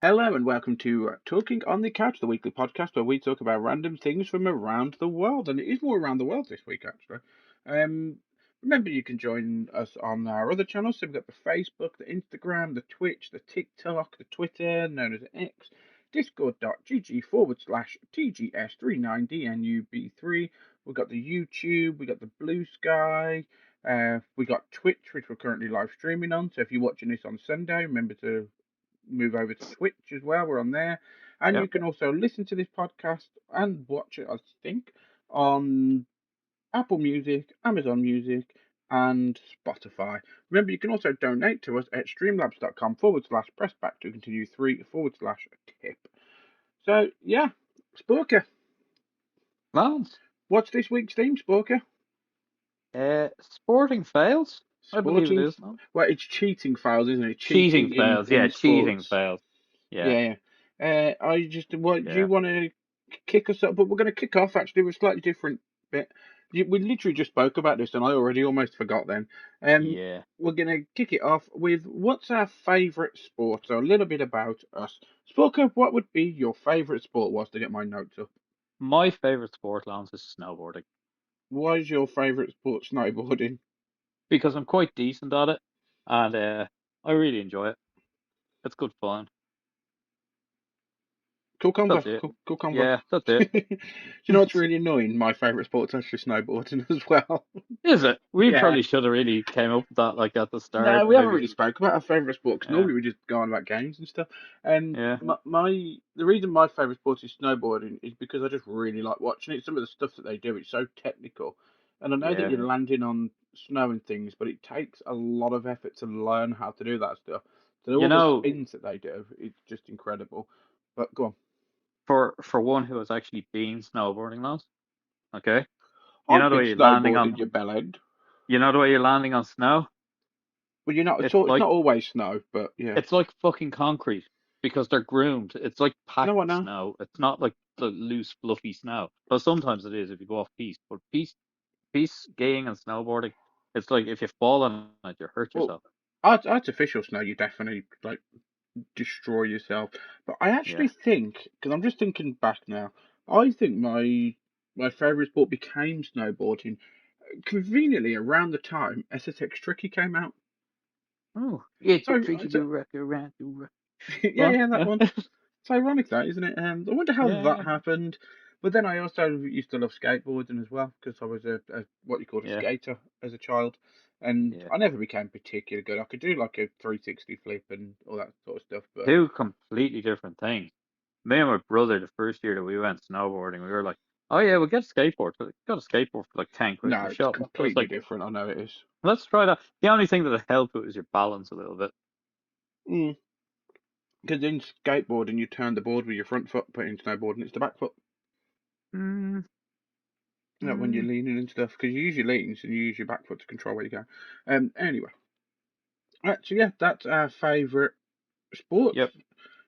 Hello and welcome to Talking on the Couch, the weekly podcast where we talk about random things from around the world, and it is more around the world this week actually. Um, Remember you can join us on our other channels. So we've got the Facebook, the Instagram, the Twitch, the TikTok, the Twitter, known as X, discord.gg/TGS39DNUB3. We've got the YouTube, we got the Blue Sky, we got Twitch, which we're currently live streaming on. So if you're watching this on Sunday, remember to move over to Twitch as well. We're on there. And you Yep. can also listen to this podcast and watch it, I think, on Apple Music, Amazon Music, and Spotify. Remember, you can also donate to us at streamlabs.com/pressback to continue 3/tip. So, yeah, Sporka. Loans. What's this week's theme, Sporka? Sporting fails. I believe it Sporting. is. No? Well, it's cheating files, isn't it? Cheating Cheating fails. in Yeah, cheating sports. fails. Yeah, Yeah, yeah. I just what do you yeah, want to kick us up? But we're going to kick off actually with a slightly different bit. We literally just spoke about this, and I already almost forgot. Then, yeah. we're going to kick it off with what's our favourite sport? So a little bit about us. Sporka, what would be your favourite sport? Was to get my notes up. My favorite sport, Loans, is snowboarding Why is your favourite sport snowboarding? because I'm quite decent at it, and I really enjoy it. It's good fun. Cool combo. That's it. Cool combo. Yeah, that's it. Do you know what's really annoying? My favourite sport's actually snowboarding as well. Is it? We Yeah. probably should have really came up with that like at the No, start. we haven't Maybe. really spoke about our favourite sport because Yeah, normally we just go on about games and stuff. And yeah, the reason my favourite sport is snowboarding is because I just really like watching it. Some of the stuff that they do, it's so technical, and I know that yeah. you're landing on snow and things, but it takes a lot of effort to learn how to do that stuff. So You all the know, spins that they do, it's just incredible. But go on, for one who has actually been snowboarding, Loans. Okay. You know I've the been way you're landing on. snowboarding, you bellend. You know the way you're landing on snow. Well, you're not. It's It's like not always snow, but yeah. it's like fucking concrete because they're groomed. It's like No, packed I know. snow. It's not like the loose, fluffy snow. Well, sometimes it is if you go off piste, but piste skiing and snowboarding, it's like if you fall on it, you hurt Well, yourself. artificial snow, you definitely like destroy yourself. But I Yeah. actually think, because I'm just thinking back now, I think my favourite sport became snowboarding. Conveniently, around the time SSX Tricky came out. Oh, it's a So, tricky to wreck around to wreck. yeah, Go yeah, that on. one. Yeah. It's ironic, that isn't it? I wonder how that Yeah. happened. But then I also used to love skateboarding as well because I was a what you call a Yeah. skater as a child, and Yeah. I never became particularly good. I could do like a 360 flip and all that sort of stuff, but Two completely different things. Me and my brother, the first year that we went snowboarding, we were like, "Oh yeah, we'll get a skateboard." So we got a skateboard for like 10 quid in no, the it's shop. I was completely like, different. I know it is. let's try that. The only thing that helped it was your balance a little bit. Mm. Because in skateboarding, you turn the board with your front foot, but in snowboarding, it's the back foot. Mm, You know, when you're mm. leaning and stuff, because you use your leans and you use your back foot to control where you go. Anyway, so yeah, that's our favourite sport. Yep.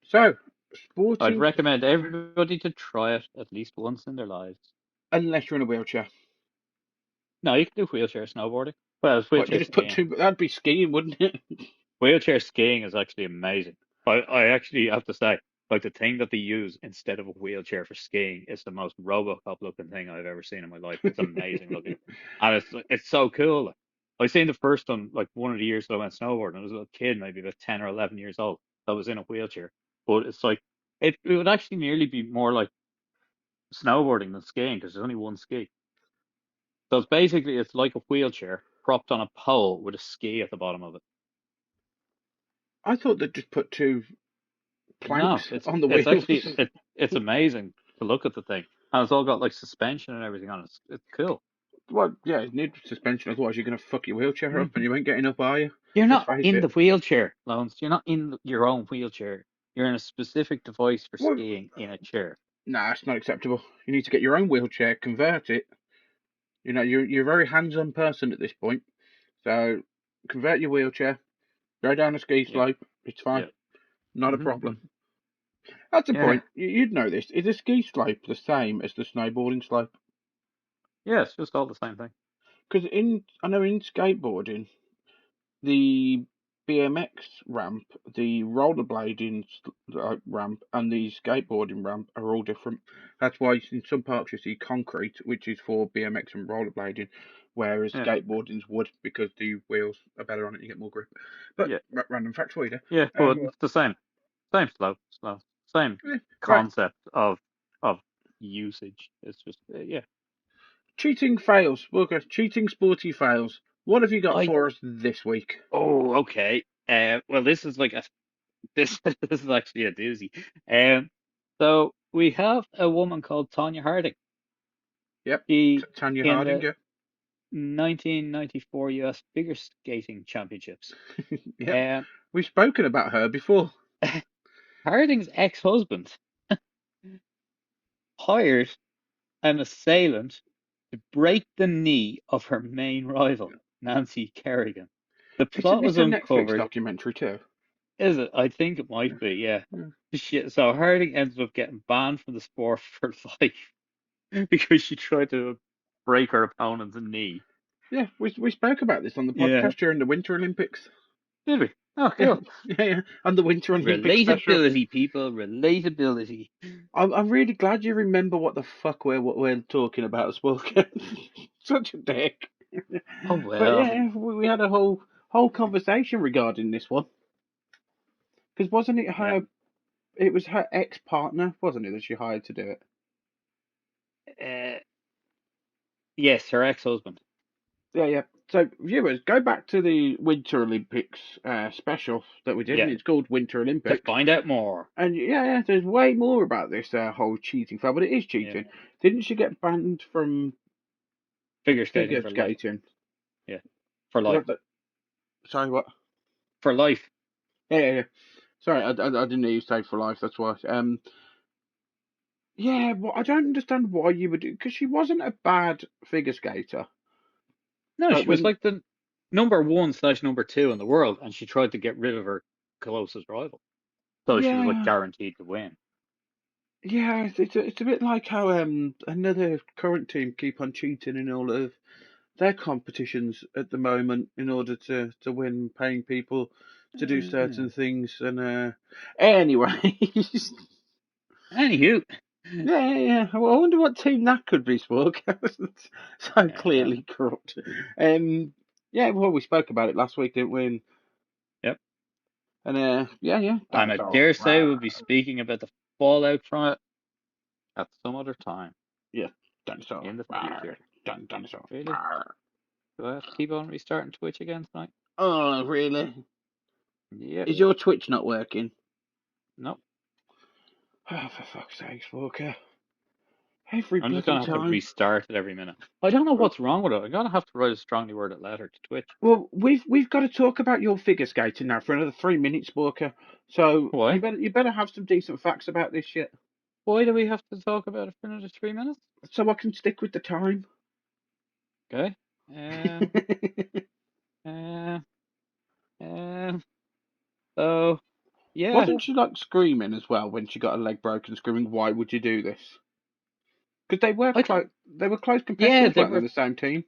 So, I'd sporting, recommend everybody to try it at least once in their lives. unless you're in a wheelchair. No, you can do wheelchair snowboarding. Well, it's What, you wheelchair just put skiing. two, that'd be skiing, wouldn't it? Wheelchair skiing is actually amazing. I actually have to say, like the thing that they use instead of a wheelchair for skiing is the most Robocop looking thing I've ever seen in my life. It's amazing looking, and it's so cool. Like, I seen the first one like one of the years that I went snowboarding. I was a little kid, maybe about 10 or 11 years old, that was in a wheelchair. But it's like it would actually nearly be more like snowboarding than skiing because there's only one ski. So it's like a wheelchair propped on a pole with a ski at the bottom of it. I thought they'd just put two No, planks on the it's wheels. actually it's amazing to look at the thing, and it's all got like suspension and everything on it. It's cool. Well, yeah, you need suspension, otherwise you're going to fuck your wheelchair up and Hmm. you ain't getting up, are you? You're Let's not face in it. the wheelchair, Lawrence. You're not in your own wheelchair. You're in a specific device for Well, skiing in a chair. nah, it's not acceptable. You need to get your own wheelchair, convert it. You know, you're a very hands-on person at this point. So convert your wheelchair, go down a ski Yep, slope. It's fine, yep. not a Hmm. problem. That's the Yeah, point. You'd know this. Is a ski slope the same as the snowboarding slope? yeah. It's just all the same thing. Because I know in skateboarding, the BMX ramp, the rollerblading ramp, and the skateboarding ramp are all different. That's why in some parks you see concrete, which is for BMX and rollerblading, whereas Yeah, skateboarding's wood because the wheels are better on it, you get more grip. But yeah, random fact for you there. yeah. But Well, it's the same slow, same yeah, right. concept of usage. It's just yeah. Cheating fails. Workers, cheating sporty fails. What have you got I for us this week? okay. Well, this is like a this this is actually a doozy. Um, so we have a woman called Tonya Harding. Yep, She Tanya in Harding, the yeah. 1994 U.S. Figure Skating Championships. Yep, Um, we've spoken about her before. Harding's ex-husband hired an assailant to break the knee of her main rival, Nancy Kerrigan. The plot was It's a Netflix uncovered. documentary too. Is it? I think it might be, yeah. Yeah, Shit. So Harding ended up getting banned from the sport for life because she tried to break her opponent's knee. yeah, we spoke about this on the Yeah. podcast during the Winter Olympics. Did we? Oh, Yeah, cool. yeah, and the Winter Olympics special. Relatability, people. Relatability. I'm really glad you remember what the fuck we're talking about, Sporka. Such a dick. Oh, But well. yeah, we had a whole conversation regarding this one because wasn't it Yeah. her? It was her ex partner, wasn't it, that she hired to do it? Uh, yes, her ex-husband. Yeah, yeah. So viewers, go back to the Winter Olympics special that we did, and Yeah. it's called Winter To Olympics. find out more. And yeah, there's way more about this whole cheating thing, but it is Yeah. cheating. Didn't she get banned from Figure skating figure for life. skating? Yeah. For Was life. that sorry, what? For life. Yeah, yeah, yeah. Sorry, I didn't hear you say for life. That's why. Yeah, well, I don't understand why you would do because she wasn't a bad figure skater. No, But she was when like the number one slash number two in the world, and she tried to get rid of her closest rival. So she was like yeah, guaranteed to win. yeah, it's a bit like how another current team keep on cheating in all of their competitions at the moment in order to win, paying people to do Yeah. certain things. And anyway, Anywho. yeah, yeah, yeah. Well, I wonder what team that could be, Spork. It's so Yeah. clearly corrupt. Yeah, well, we spoke about it last week, didn't we? Yep. And yeah, yeah, And I dinosaur. dare say we'll Rawr. be speaking about the fallout from it at some other time Yeah, dinosaur. in the Rawr. future. Dinosaur. Really? Rawr. Do I have to keep on restarting Twitch again tonight? Oh, really? Yep. Is your Twitch not working? Nope. Oh, for fuck's sake, Walker. Every I'm just bloody gonna have to time. restart it every minute. I don't know what's wrong with it. I'm gonna have to write a strongly worded letter to Twitch. Well, we've got to talk about your figure skating now for another 3 minutes, Walker. So Why? you better have some decent facts about this shit, Why do we have to talk about it for another 3 minutes? so I can stick with the time. Okay. Um. Um. Um. So yeah. Wasn't she like screaming as well when she got her leg broken, screaming, "Why would you do this?" Because I th- they were close yeah, competitors, they weren't they? were. The same team.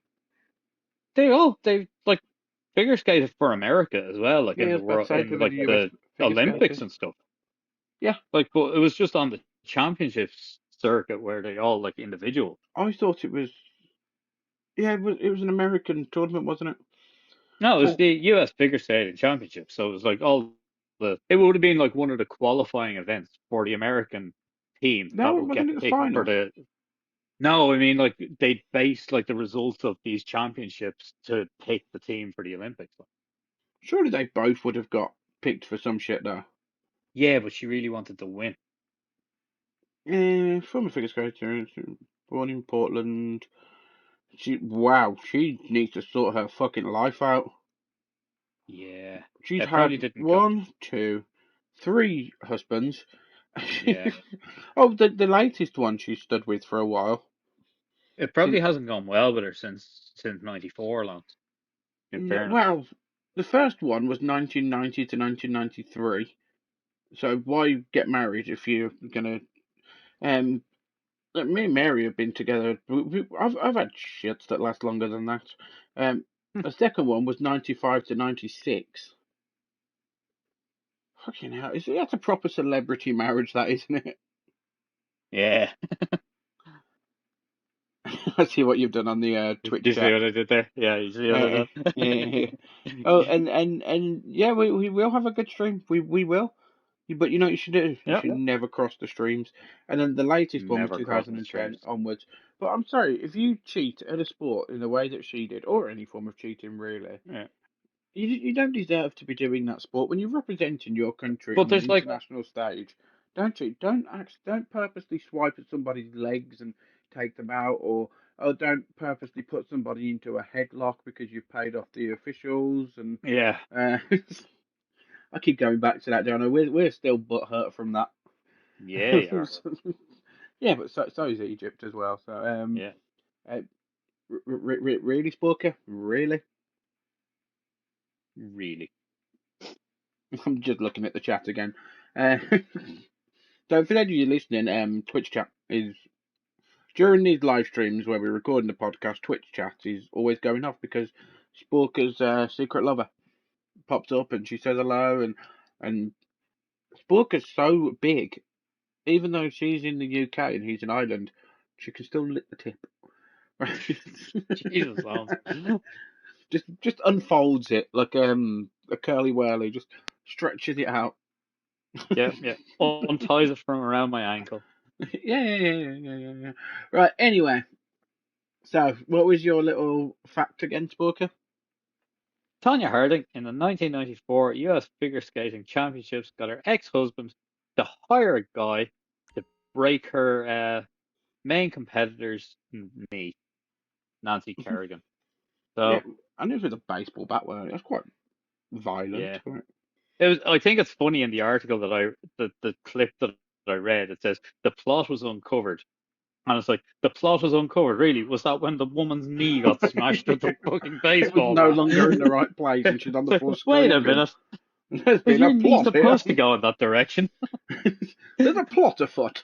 They like figure skated for America as well, like Yeah, in I the was about to world, say in they were like the US the figure Olympics skaters. and stuff. Yeah, Like, but it was just on the championships circuit where they all like individual. I thought it was. Yeah, it was an American tournament, wasn't it? No, it was Oh, the U.S. figure skating championships. So it was like all the. It would have been like one of the qualifying events for the American team that no, it will get wasn't. It the picked for final. the. No, I mean like they based like the results of these championships to pick the team for the Olympics. Surely they both would have got picked for some shit though. Yeah, but she really wanted to win. Yeah, former figure skater, born in Portland. She needs to sort her fucking life out. Yeah, She's it probably had didn't go. one, two, three husbands. Yeah, Oh, the latest one she stood with for a while. it She, probably hasn't gone well with her since '94, long. In yeah, fairness. well, the first one was 1990 to 1993. So why get married if you're gonna? Um, Me and Mary have been together. I've had shits that last longer than that. Um, the second one was 95 to 96. Fucking hell. That's a proper celebrity marriage, that, isn't it? Yeah. I see what you've done on the Do Twitch you see chat. what I did there? Yeah, you see what Yeah, I yeah. Oh, did? and yeah, we will have a good stream. We will. But you know what you should do? You Yep. should never cross the streams. And then the latest one was Never crossing the 2010 streams. onwards. But I'm sorry, if you cheat at a sport in the way that she did, or any form of cheating really, Yeah. you don't deserve to be doing that sport when you're representing your country But on an there's like, international stage. Don't cheat. Don't purposely swipe at somebody's legs and take them out, or don't purposely put somebody into a headlock because you've paid off the officials. And yeah, uh, I keep going back to that, Jono. We're still butthurt from that. yeah, you are. Yeah, but so is Egypt as well. So Yeah, uh, really, Sporka, really. really. I'm just looking at the chat again. Uh, so for any of you listening, Twitch chat is during these live streams where we're recording the podcast. Twitch chat is always going off because Sporka's secret lover pops up and she says hello, and Sporka's so big, even though she's in the UK and he's in Ireland, she can still lick the tip. Jesus, Lance. just unfolds it like a curly whirly, just stretches it out. Yeah, yeah. Unties it from around my ankle. Yeah. Right. Anyway, so what was your little fact again, Sporker? Tanya Harding in the 1994 US Figure Skating Championships got her ex-husband to hire a guy to break her main competitor's knee, Nancy Kerrigan. Yeah, So I knew it was a baseball bat. Well, that's quite violent. yeah, Right? it was. I think it's funny in the article that the clip that I read. It says the plot was uncovered, and it's like the plot was uncovered. Really, was that when the woman's knee got smashed with the fucking It was baseball no bat? longer in the right place, and she's on the It's floor like, wait a screaming. minute, There's is been a your knee plot here. supposed to go in that direction? There's a plot afoot.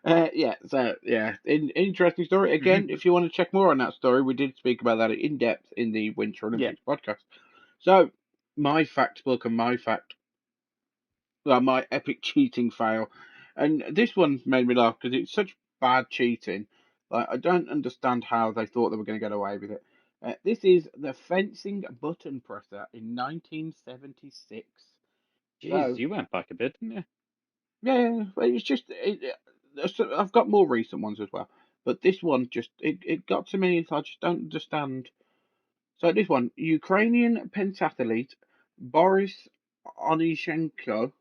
Yeah, so yeah, interesting story. Again, if you want to check more on that story, we did speak about that in depth in the Winter Yeah. Olympics podcast. So, my fact book and my fact, well, my epic cheating fail, and this one made me laugh because it's such bad cheating. Like, I don't understand how they thought they were going to get away with it. This is the fencing button presser in 1976. Jesus, So, you went back a bit, didn't you? yeah, it's just I've got more recent ones as well, but this one just it got to me. I just don't understand. So this one, Ukrainian pentathlete Boris Onishenko.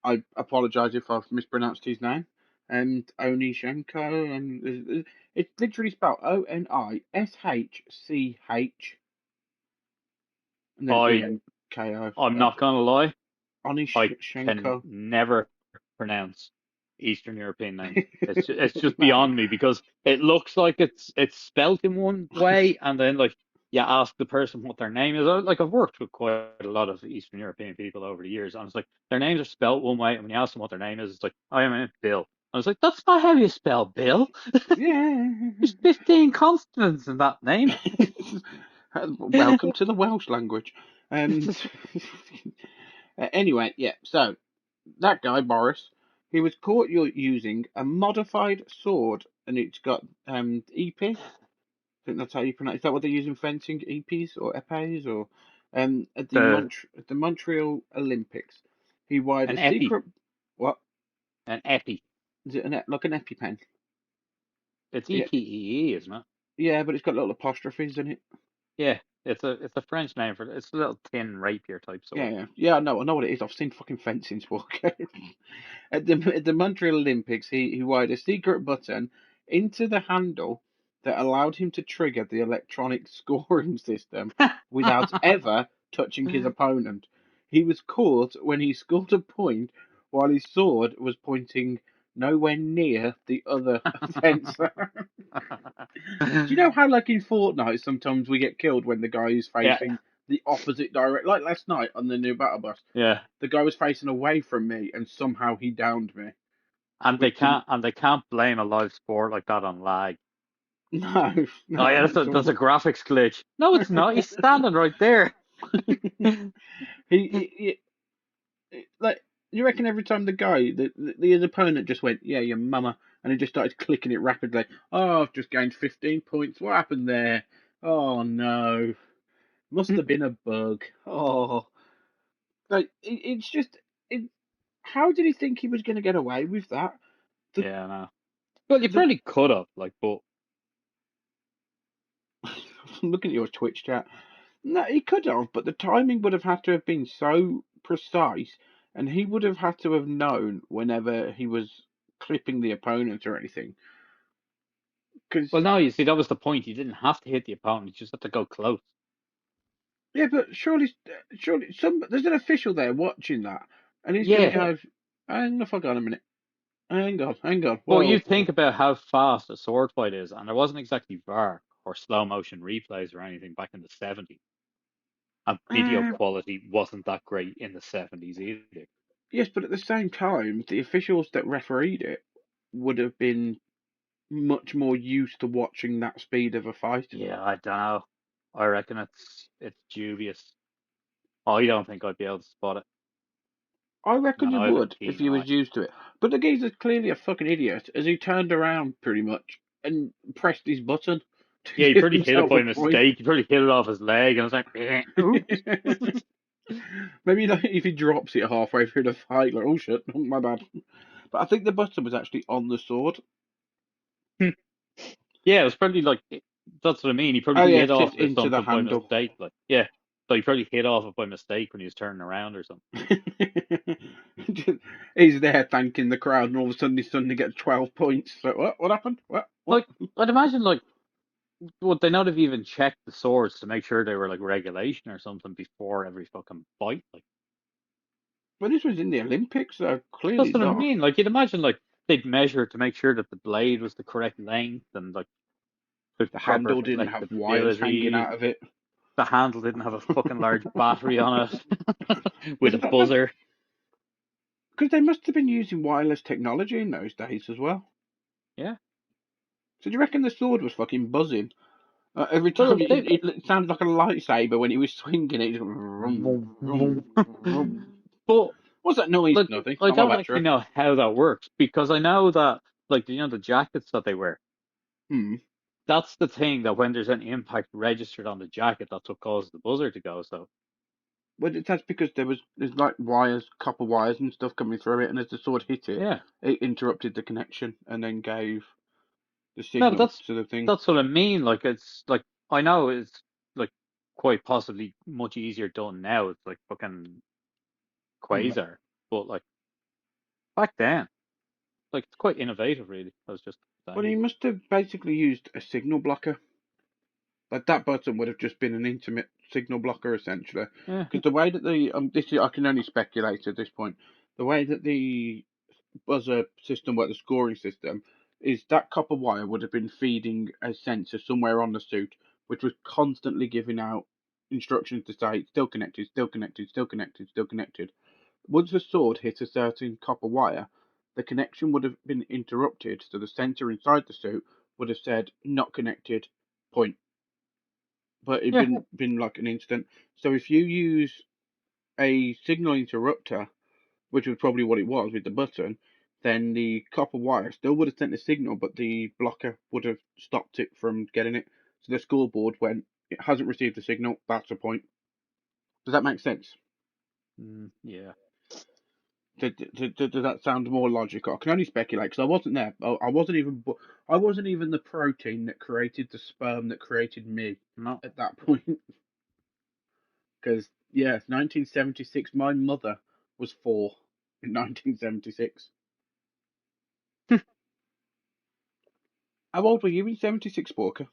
I apologize if I've mispronounced his name. And Onishenko, and it's literally spelled Onisschch, and then I Enko. I'm not gonna lie, I can Onishenko. never pronounce Eastern European names. It's just beyond me because it looks like it's spelt in one way, and then like you ask the person what their name is. Like I've worked with quite a lot of Eastern European people over the years, and it's like their names are spelt one way, and when you ask them what their name is, it's like I am Bill. I was like, that's not how you spell Bill. Yeah. There's 15 consonants in that name. Welcome to the Welsh language. Anyway, yeah. So that guy Boris, he was caught using a modified sword, and it's got EP. I think that's how you pronounce. Is that what they use in fencing? EPs or epes or at the the At the Montreal Olympics, he wired a an epi, secret. What an epi. is it? Like an EpiPen? It's Yeah, EPEE, isn't it? yeah, but it's got little apostrophes in it. Yeah, it's a French name for it. It's a little thin rapier type sword. Yeah. I know what it is. I've seen fucking fencing sport. At the Montreal Olympics, he wired a secret button into the handle that allowed him to trigger the electronic scoring system without ever touching his opponent. He was caught when he scored a point while his sword was pointing nowhere near the other fencer. Do you know how, like in Fortnite, sometimes we get killed when the guy is Yeah, facing the opposite direct? Like last night on the new battle bus, yeah. the guy was facing away from me, and somehow he downed me. And they Which didn't. can't blame a live sport like that on lag. No, Oh no, yeah, not at that's a all. graphics glitch. No, it's not. He's standing right there. Like, you reckon every time the guy, his opponent just went, yeah, your mama, and he just started clicking it rapidly. Oh, I've just gained 15 points. What happened there? Oh no, must have been a bug. Oh, like it's just, it, how did he think he was going to get away with that? The Yeah, no. Well, you the probably could have, like, but I'm looking at your Twitch chat. No, he could have, but the timing would have had to have been so precise, and he would have had to have known whenever he was clipping the opponent or anything. Because, well, no, you see, that was the point. You didn't have to hit the opponent; you just had to go close. yeah, but surely, there's an official there watching that, and he's going to Yeah, go, hang the fuck on a minute. Hang on. but you Whoa. think about how fast a sword fight is, and there wasn't exactly VAR or slow motion replays or anything back in the 70s. And video Uh, quality wasn't that great in the 70s either. yes, but at the same time, the officials that refereed it would have been much more used to watching that speed of a fight. Yeah, I don't know. I reckon it's dubious. I don't think I'd be able to spot it. I reckon And you I have a would if keen you eye. was used to it. But the geezer's clearly a fucking idiot, as he turned around pretty much and pressed his button to Yeah, he give probably hit it himself a by point. mistake. He probably hit it off his leg, and I was like, oops. Maybe like, if he drops it halfway through the fight, like, oh shit, my bad. But I think the button was actually on the sword. Yeah, it was probably like that's what I mean. He Oh probably yeah, hit tipped off with into the something by handle. mistake. Like, yeah, so he probably hit off it by mistake when he was turning around or something. He's there thanking the crowd, and all of a sudden he suddenly gets 12 points. So what? What happened? What? What? Like, I'd imagine, like, would they not have even checked the swords to make sure they were like regulation or something before every fucking fight? Like, Well, this was in the Olympics, so clearly that's what I not. mean. Like, you'd imagine like they'd measure to make sure that the blade was the correct length and like the The proper handle didn't have wires hanging flexibility. out of it. The handle didn't have a fucking large battery on it with But a buzzer. because they must have been using wireless technology in those days as well. Yeah. So do you reckon the sword was fucking buzzing? Every time Well, they. it sounded like a lightsaber when he was swinging it. Just vroom, vroom, vroom. But What's that noise? like, Nothing. It's I not my don't actually battery. know how that works because I know that, like, the jackets that they wear. Hmm. That's the thing that when there's an impact registered on the jacket, that's what causes the buzzer to go. So Well, that's because there's like wires, copper wires and stuff coming through it, and as the sword hit it, yeah, it interrupted the connection and then gave the no, but signal that's to the thing. that's what I mean. Like, it's like I know it's like quite possibly much easier done now. It's like fucking Hmm. quasar, but like back then, like it's quite innovative, really. I was just Well, saying. he must have basically used a signal blocker. Like that button would have just been an intimate signal blocker essentially, Yeah, because the way that I can only speculate at this point. The way that the buzzer system worked, the scoring system, is that copper wire would have been feeding a sensor somewhere on the suit, which was constantly giving out instructions to say still connected, still connected, still connected, still connected. Once the sword hit a certain copper wire, the connection would have been interrupted, so the sensor inside the suit would have said not connected, point. But it'd yeah, been like an instant. So if you use a signal interrupter, which was probably what it was with the button, then the copper wire still would have sent a signal, but the blocker would have stopped it from getting it. So the scoreboard went, it hasn't received the signal, that's a point. Does that make sense? yeah. Does that sound more logical? I can only speculate because I wasn't there. I wasn't even the protein that created the sperm that created me No. at that point. Because yeah, 1976. My mother was 4 in 1976. How old were you in 76, Sporka?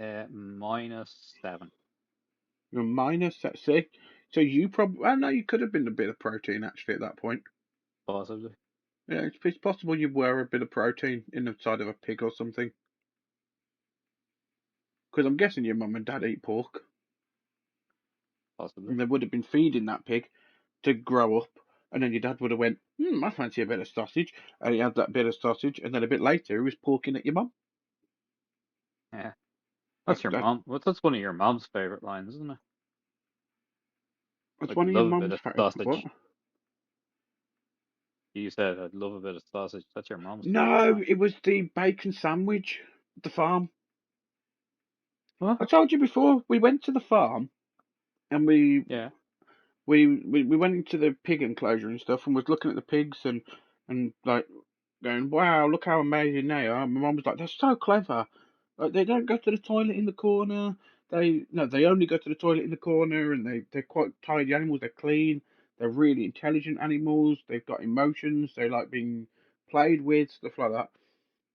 -7, You're minus. Let's see. So you probably. I know you could have been a bit of protein actually at that point. possibly. Yeah, it's possible you were a bit of protein in the side of a pig or something. Because I'm guessing your mum and dad eat pork, Possibly. and they would have been feeding that pig to grow up, and then your dad would have went, I fancy a bit of sausage, and he had that bit of sausage, and then a bit later he was porking at your mum. Yeah. That, That's your that, mom. Well, that's one of your mom's favorite lines, isn't it? It's I'd one of your love a bit mum's of favourite. What? sausage. You said I'd love a bit of sausage. That's your mom's favourite, No, man. it was the bacon sandwich at the farm. What? I told you before, we went to the farm and Yeah. we went into the pig enclosure and stuff and was looking at the pigs and like going, wow, look how amazing they are. My mum was like, they're so clever. Like they don't go to the toilet in the corner. They only go to the toilet in the corner, and they're quite tidy animals. They're clean. They're really intelligent animals. They've got emotions. They like being played with, stuff like that.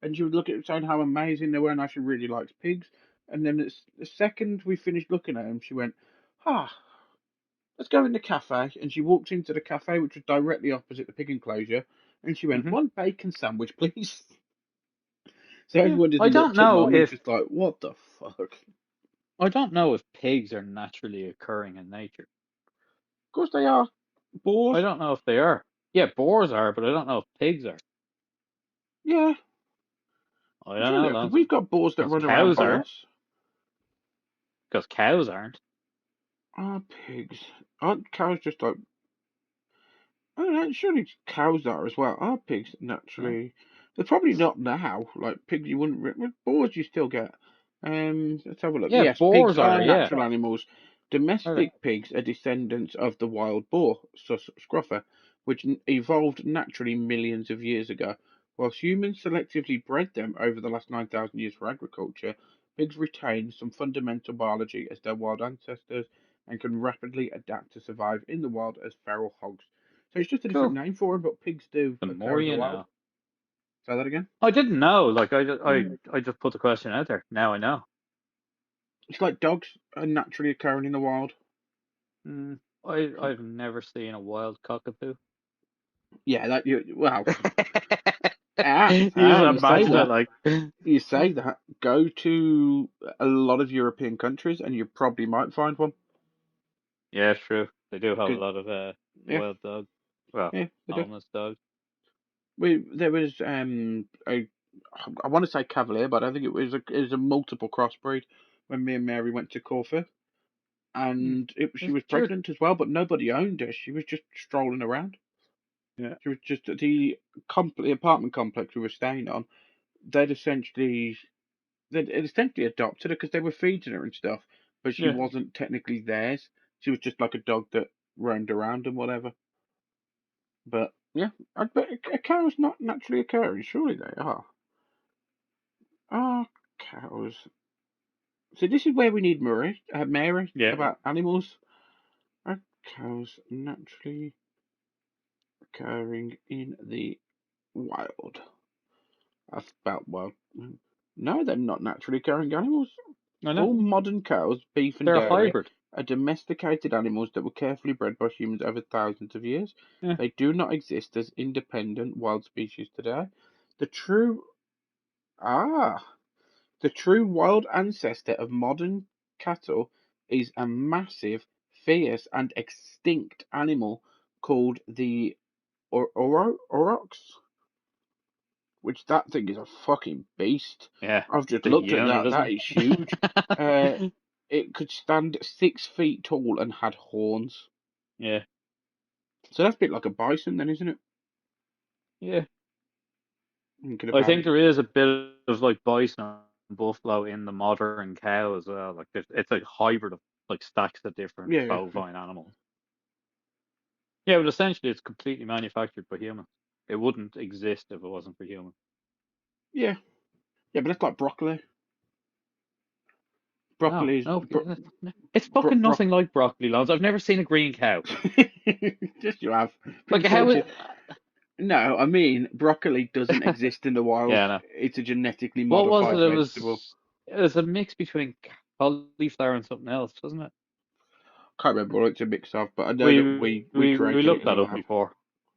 And she would look at it saying how amazing they were, and how she really likes pigs. And then the second we finished looking at them, she went, ah, let's go in the cafe. And she walked into the cafe, which was directly opposite the pig enclosure, and she went, Mhm. one bacon sandwich, please. So Yeah. everyone just I don't looked at know mum and if just like, what the fuck? Of I don't know if pigs are naturally occurring in nature. course they are. Boars. I don't know if they are. Yeah, boars are, but I don't know if pigs are. Yeah, I I'm don't sure they know, are, because Lance. we've got boars that Because run around cows by are. us. Because cows aren't. Are pigs? Aren't cows just like, I don't know, surely cows are as well. Are pigs Yeah. naturally? They're probably not now. Like pigs, you wouldn't. Well, boars, you still get. Let's have a look. Yeah, Yes, pigs boars are are. Yeah. natural animals. Are they? Domestic pigs are descendants of the wild boar, Sus scroffa, which evolved naturally millions of years ago. Whilst humans selectively bred them over the last 9,000 years for agriculture, pigs retain some fundamental biology as their wild ancestors and can rapidly adapt to survive in the wild as feral hogs. So it's just a different Cool. name for them, but pigs do The occur more in the you wild. know. Say that again. I didn't know. Like Mm. I just put the question out there. Now I know. It's like dogs are naturally occurring in the wild. Mm, I've never seen a wild cockapoo. Yeah, that you well, You just you say imagine it that. like. You say that. Go to a lot of European countries, and you probably might find one. Yeah, true. They do have a 'Cause, lot of yeah, wild dogs. Well, yeah, they do. homeless dogs. There was a I want to say Cavalier, but I don't think it was a multiple crossbreed when me and Mary went to Corfu, Hmm. and she was Sure. pregnant as well, but nobody owned her. She was just strolling around. Yeah. She was just at the apartment complex we were staying on. They'd essentially they'd essentially adopted her because they were feeding her and stuff, but she Yeah. wasn't technically theirs. She was just like a dog that roamed around and whatever. But yeah, I bet a cow is not naturally occurring. Surely they are. Are cows? So this is where we need Mary Yeah. about animals. Are cows naturally occurring in the wild? That's about well. No, they're not naturally occurring animals. I know. All modern cows, beef and They're a dairy, hybrid. are domesticated animals that were carefully bred by humans over thousands of years. Yeah. They do not exist as independent wild species today. The true ah, the true wild ancestor of modern cattle is a massive, fierce, and extinct animal called the aurochs, which that thing is a fucking beast. Yeah. I've just Big looked at unit, that. isn't That is huge. Uh, it? it could stand 6 feet tall and had horns. Yeah. So that's a bit like a bison, then, isn't it? Yeah. Thinking I about think it. there is a bit of like bison and buffalo in the modern cow as well. Like it's a hybrid of like stacks of different Yeah, yeah, bovine animals. Yeah, but essentially it's completely manufactured by humans. It wouldn't exist if it wasn't for humans. yeah, yeah. But that's like broccoli. No, Broccoli is no, it's fucking bro. nothing like broccoli, lads. I've never seen a green cow. Yes, you have. Like Pretty sure how? it's no, I mean broccoli doesn't exist in the wild. Yeah, no. It's a genetically What was it? modified vegetable. It was a mix between cauliflower and something else, wasn't it? Can't remember what it's a mix of, but I know that We we we created it looked in the that up lab. before.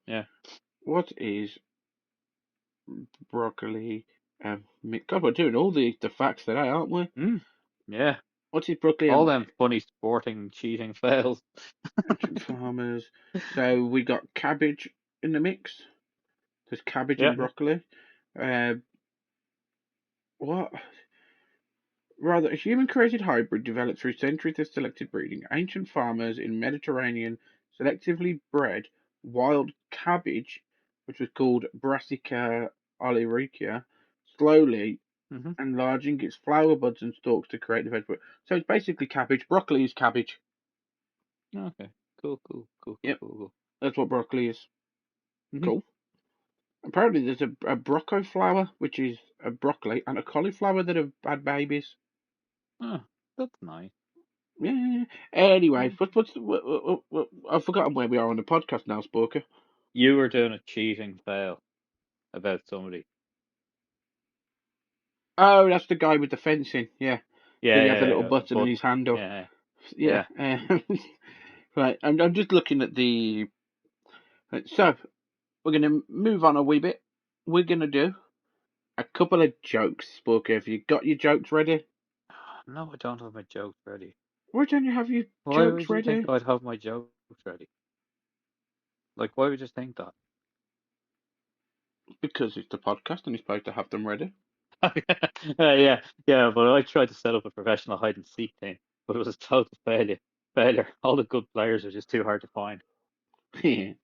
Yeah. What is broccoli? God, we're doing all the facts today, aren't we? Mm, yeah. What is broccoli All and them funny sporting cheating fails. ancient farmers? So we got cabbage in the mix. There's cabbage Yeah. and broccoli. Uh, what? Rather, a human-created hybrid developed through centuries of selective breeding. Ancient farmers in Mediterranean selectively bred wild cabbage, which was called Brassica oleracea, slowly Hmm. enlarging its flower buds and stalks to create the vegetable. So it's basically cabbage. Broccoli is cabbage. Okay. Cool. Cool. Cool. Cool. Yep, Cool. Cool. that's what broccoli is. Hmm. Cool. Apparently, there's a brocco flower, which is a broccoli, and a cauliflower that have had babies. Oh, that's nice. Yeah. Anyway, Mm. I've forgotten where we are on the podcast now, Sporka. You were doing a cheating fail about somebody. Oh, that's the guy with the fencing. Yeah, that Yeah, he has a yeah, little yeah. button in But his handle. yeah, Yeah. yeah. Right. I'm just looking at the. So we're gonna move on a wee bit. We're gonna do a couple of jokes, Sporka. Have you got your jokes ready? No, I don't have my jokes ready. Why don't you have your Why jokes would you think ready? I'd have my jokes ready? Like, why would you think that? Because it's the podcast and you're supposed to have them ready. Yeah, yeah. But I tried to set up a professional hide and seek team, but it was a total failure. Failure. All the good players are just too hard to find. Yeah.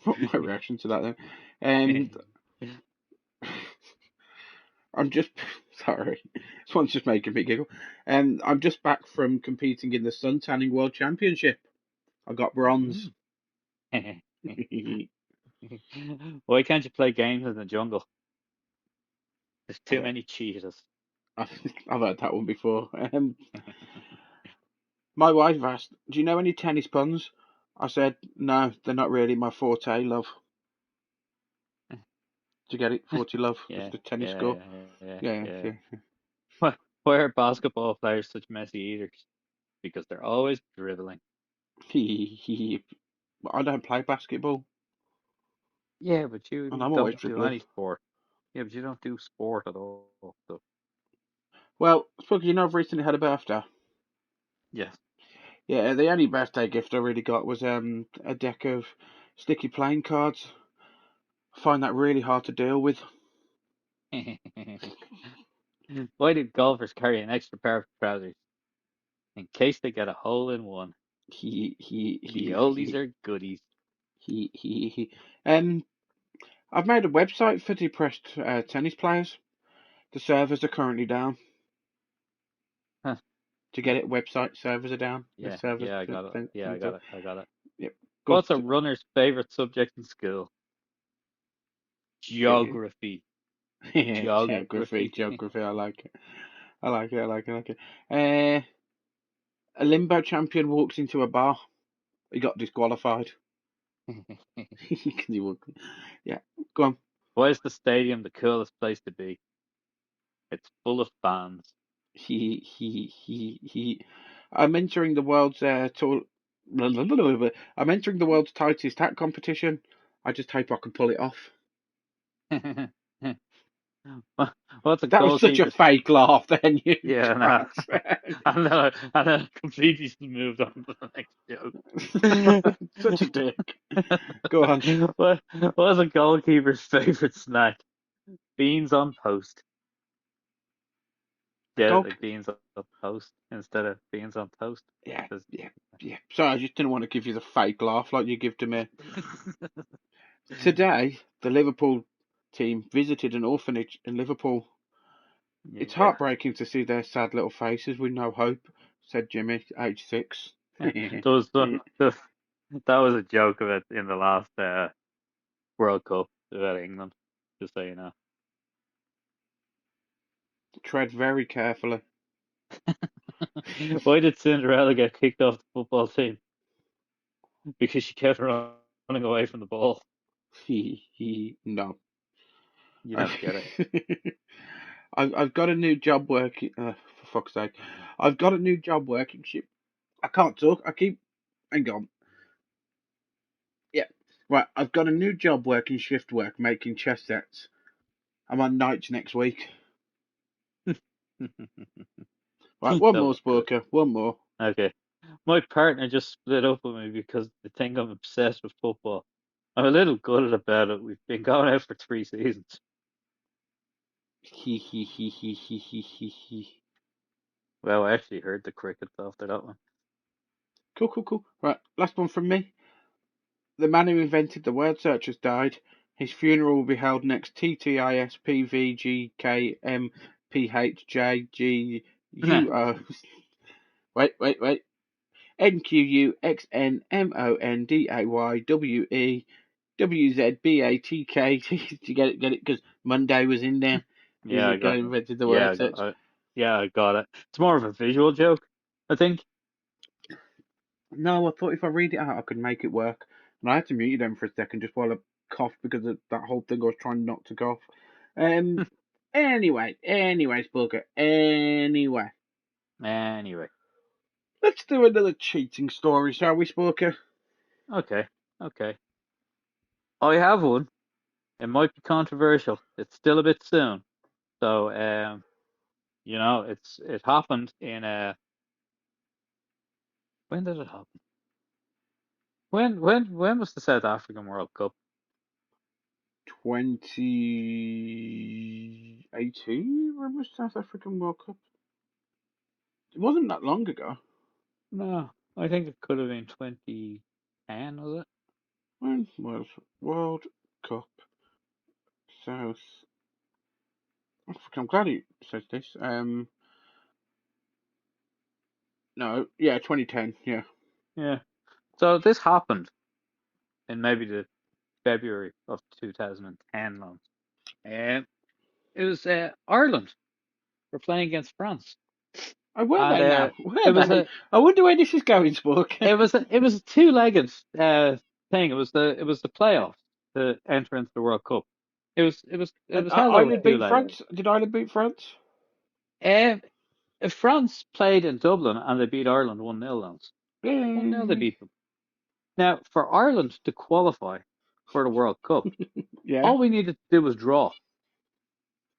What my reaction to that then? And I'm just sorry. This one's just making me giggle. And I'm just back from competing in the sun tanning world championship. I got bronze. Mm. Why can't you play games in the jungle? There's too many cheetahs. I've, I've heard that one before. My wife asked, "Do you know any tennis puns?" I said, "No, they're not really my forte, love." Do you get it? 40 love. That's Yeah, the tennis yeah, score. yeah, yeah, Yeah, yeah. yeah. Why are basketball players such messy eaters? Because they're always dribbling. I don't play basketball, Yeah, but and you I'm always don't do dribbling. any sport. Yeah, but you don't do sport at all. So Well, Spooky, I've recently had a birthday. yes. Yeah, the only birthday gift I really got was a deck of sticky playing cards. I find that really hard to deal with. Why do golfers carry an extra pair of trousers? In case they get a hole in one. He he The he oldies he are goodies. he. I've made a website for depressed tennis players. The servers are currently down. Huh. To get it, website servers are down. The Yeah, servers. yeah, I got it. Yeah, I got it. I got it. Yep. Good. What's a runner's favorite subject in school? Geography. Geography, Geography. geography. I like it. I like it. I like it. I like it. A limbo champion walks into a bar. He got disqualified. Yeah, go on. Why is the stadium the coolest place to be? It's full of fans. He. I'm entering the world's tour. I'm entering the world's tightest hat competition. I just hope I can pull it off. What's a That was such a goalkeeper's? fake laugh, then you Yeah, no. twat. And then I completely just moved on to the next joke. Such a dick. Go on. What was a goalkeeper's favorite snack? Beans on toast. Get it Go. like beans on toast instead of beans on toast. Yeah, 'Cause- yeah, yeah. Sorry, I just didn't want to give you the fake laugh like you give to me. Today, the Liverpool team visited an orphanage in Liverpool. It's Yeah. heartbreaking to see their sad little faces with no hope, said Jimmy, age 6. There was that was a joke of it in the last World Cup about England. Just so you know. Tread very carefully. Why did Cinderella get kicked off the football team? Because she kept running away from the ball. No. You I've, don't get it. I've got a new job working. For fuck's sake. I've got a new job working ship. I can't talk. I keep. Hang on. Yeah. Right. I've got a new job working shift work making chess sets. I'm on nights next week. Right. One That more, was good. Sporker. One more. Okay. My partner just split up with me because they think I'm obsessed with football. I'm a little gutted about it. We've been going out for 3 seasons. He he he he he he he he. Well, I actually heard the crickets after that one. Cool, cool, cool. Right, last one from me. The man who invented the word search has died. His funeral will be held next TTISPVGKMPHJGUO. Wait. NQUXNMONDAYWEWZBATK. Did you get it? Get it? Because Monday was in there. Because Yeah, the I guy got. invented the Yeah, word I got. search. Yeah, I got it. It's more of a visual joke, I think. No, I thought if I read it out, I could make it work. And I had to mute them for a second just while I coughed because of that whole thing I was trying not to cough. Um. Anyway, Sporka. Anyway, Anyway, let's do another cheating story, shall we, Sporka? okay, okay. I have one. It might be controversial. It's still a bit soon. So, it happened in when did it happen? When was the South African World Cup? 2018. When was South African World Cup? It wasn't that long ago. No, I think it could have been 2010, was it? When was World Cup South Africa? I'm glad he says this. No, yeah, 2010. Yeah. Yeah. So this happened in maybe the February of 2010 month. Um, it was Ireland were playing against France, Oh, were and they now? Were it was they? I wonder where this is going, Spork. it was a two-legged thing. It was the playoffs to enter into the World Cup. It was held over Ireland two beat legs. France. Did Ireland beat France? Um, if France played in Dublin and they beat Ireland 1-0, Lance. 1-0 they Yeah. beat them. Now, for Ireland to qualify for the World Cup, Yeah. all we needed to do was draw.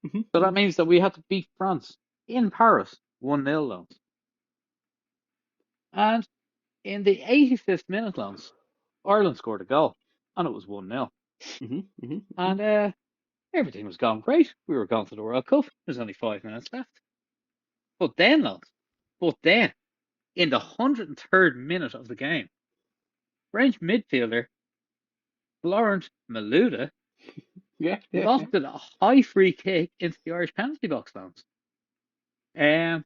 Mhm, So that mhm, means that we had to beat France in Paris 1-0, Lance. And in the 85th minute, Lance, Ireland scored a goal, and it was 1-0. mhm, mhm, mhm. And everything was going great. We were going to the World Cup. There's only 5 minutes left. But then, lads, in the 103rd minute of the game, French midfielder Florent Malouda Yeah. lofted a high free kick into the Irish penalty box, lads. Um,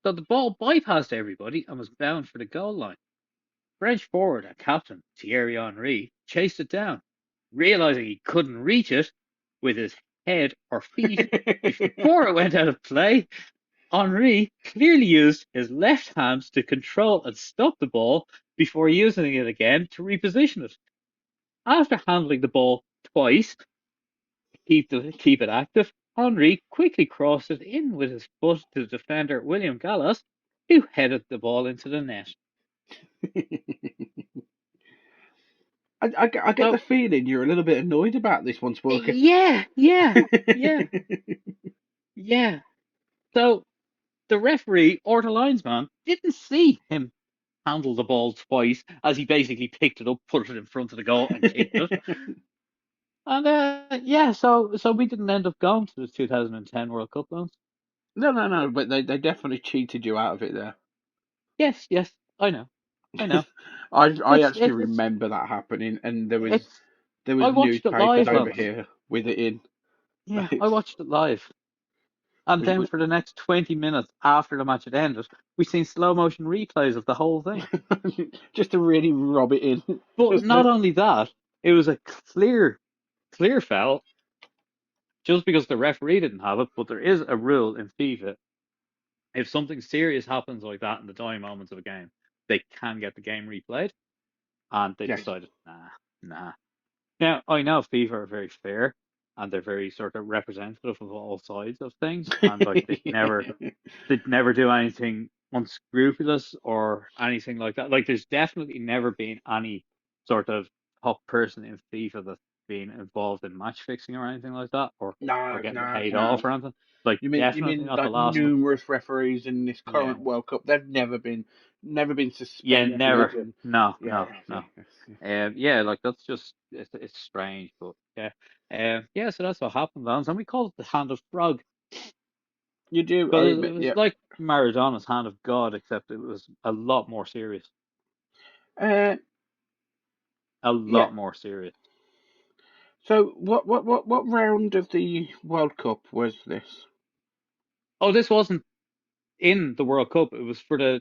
so the ball bypassed everybody and was bound for the goal line. French forward and captain Thierry Henry chased it down, realizing he couldn't reach it with his head or feet before it went out of play. Henry clearly used his left hand to control and stop the ball before using it again to reposition it. After handling the ball twice to keep it active, Henry quickly crossed it in with his foot to the defender William Gallas, who headed the ball into the net. I get the So, feeling you're a little bit annoyed about this one, Sporker. yeah, yeah. So the referee or the linesman didn't see him handle the ball twice as he basically picked it up, put it in front of the goal, and kicked it. And so we didn't end up going to the 2010 World Cup, Lance. No, but they definitely cheated you out of it there. Yes, I know, I know. I It's actually it's it's remember that happening, and it's. there I was watched it newspapers live, over Lance. here with it in. Yeah, I It's, watched it live. And then we, for the next 20 minutes after the match had ended, we seen slow motion replays of the whole thing. just to really rob it in. But Just not to, only that, it was a clear foul just because the referee didn't have it. But there is a rule in FIFA: if something serious happens like that in the dying moments of a game, they can get the game replayed. And they yes. decided, nah. Now I know FIFA are very fair and they're very sort of representative of all sides of things, and like they'd never do anything unscrupulous or anything like that. Like there's definitely never been any sort of top person in FIFA that's been involved in match fixing or anything like that, or No, getting no, paid off no. or anything. Like You definitely mean not the like last one. numerous referees in this Yeah. current World Cup? They've never been Yeah, suspended, never. and No, yeah, no, yeah, no. yeah. Yeah, like that's just it's strange, but yeah. Yeah, so that's what happened, Lance, and we call it the hand of frog. You do, I Because it admit, was yeah. like Maradona's hand of God, except it was a lot more serious. Uh, A yeah. lot more serious. So what round of the World Cup was this? Oh, this wasn't in the World Cup. It was for the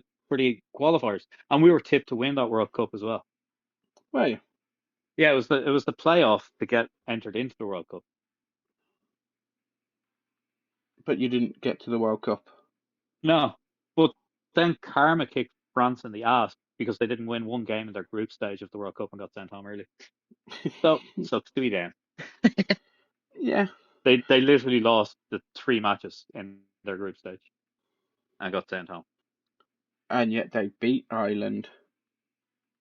qualifiers, and we were tipped to win that World Cup as well. Well, Yeah, it was the playoff to get entered into the World Cup. but you didn't get to the World Cup. No, but then karma kicked France in the ass because they didn't win one game in their group stage of the World Cup and got sent home early. So sucks to be them. Yeah, They literally lost the 3 matches in their group stage and got sent home. and yet they beat Ireland.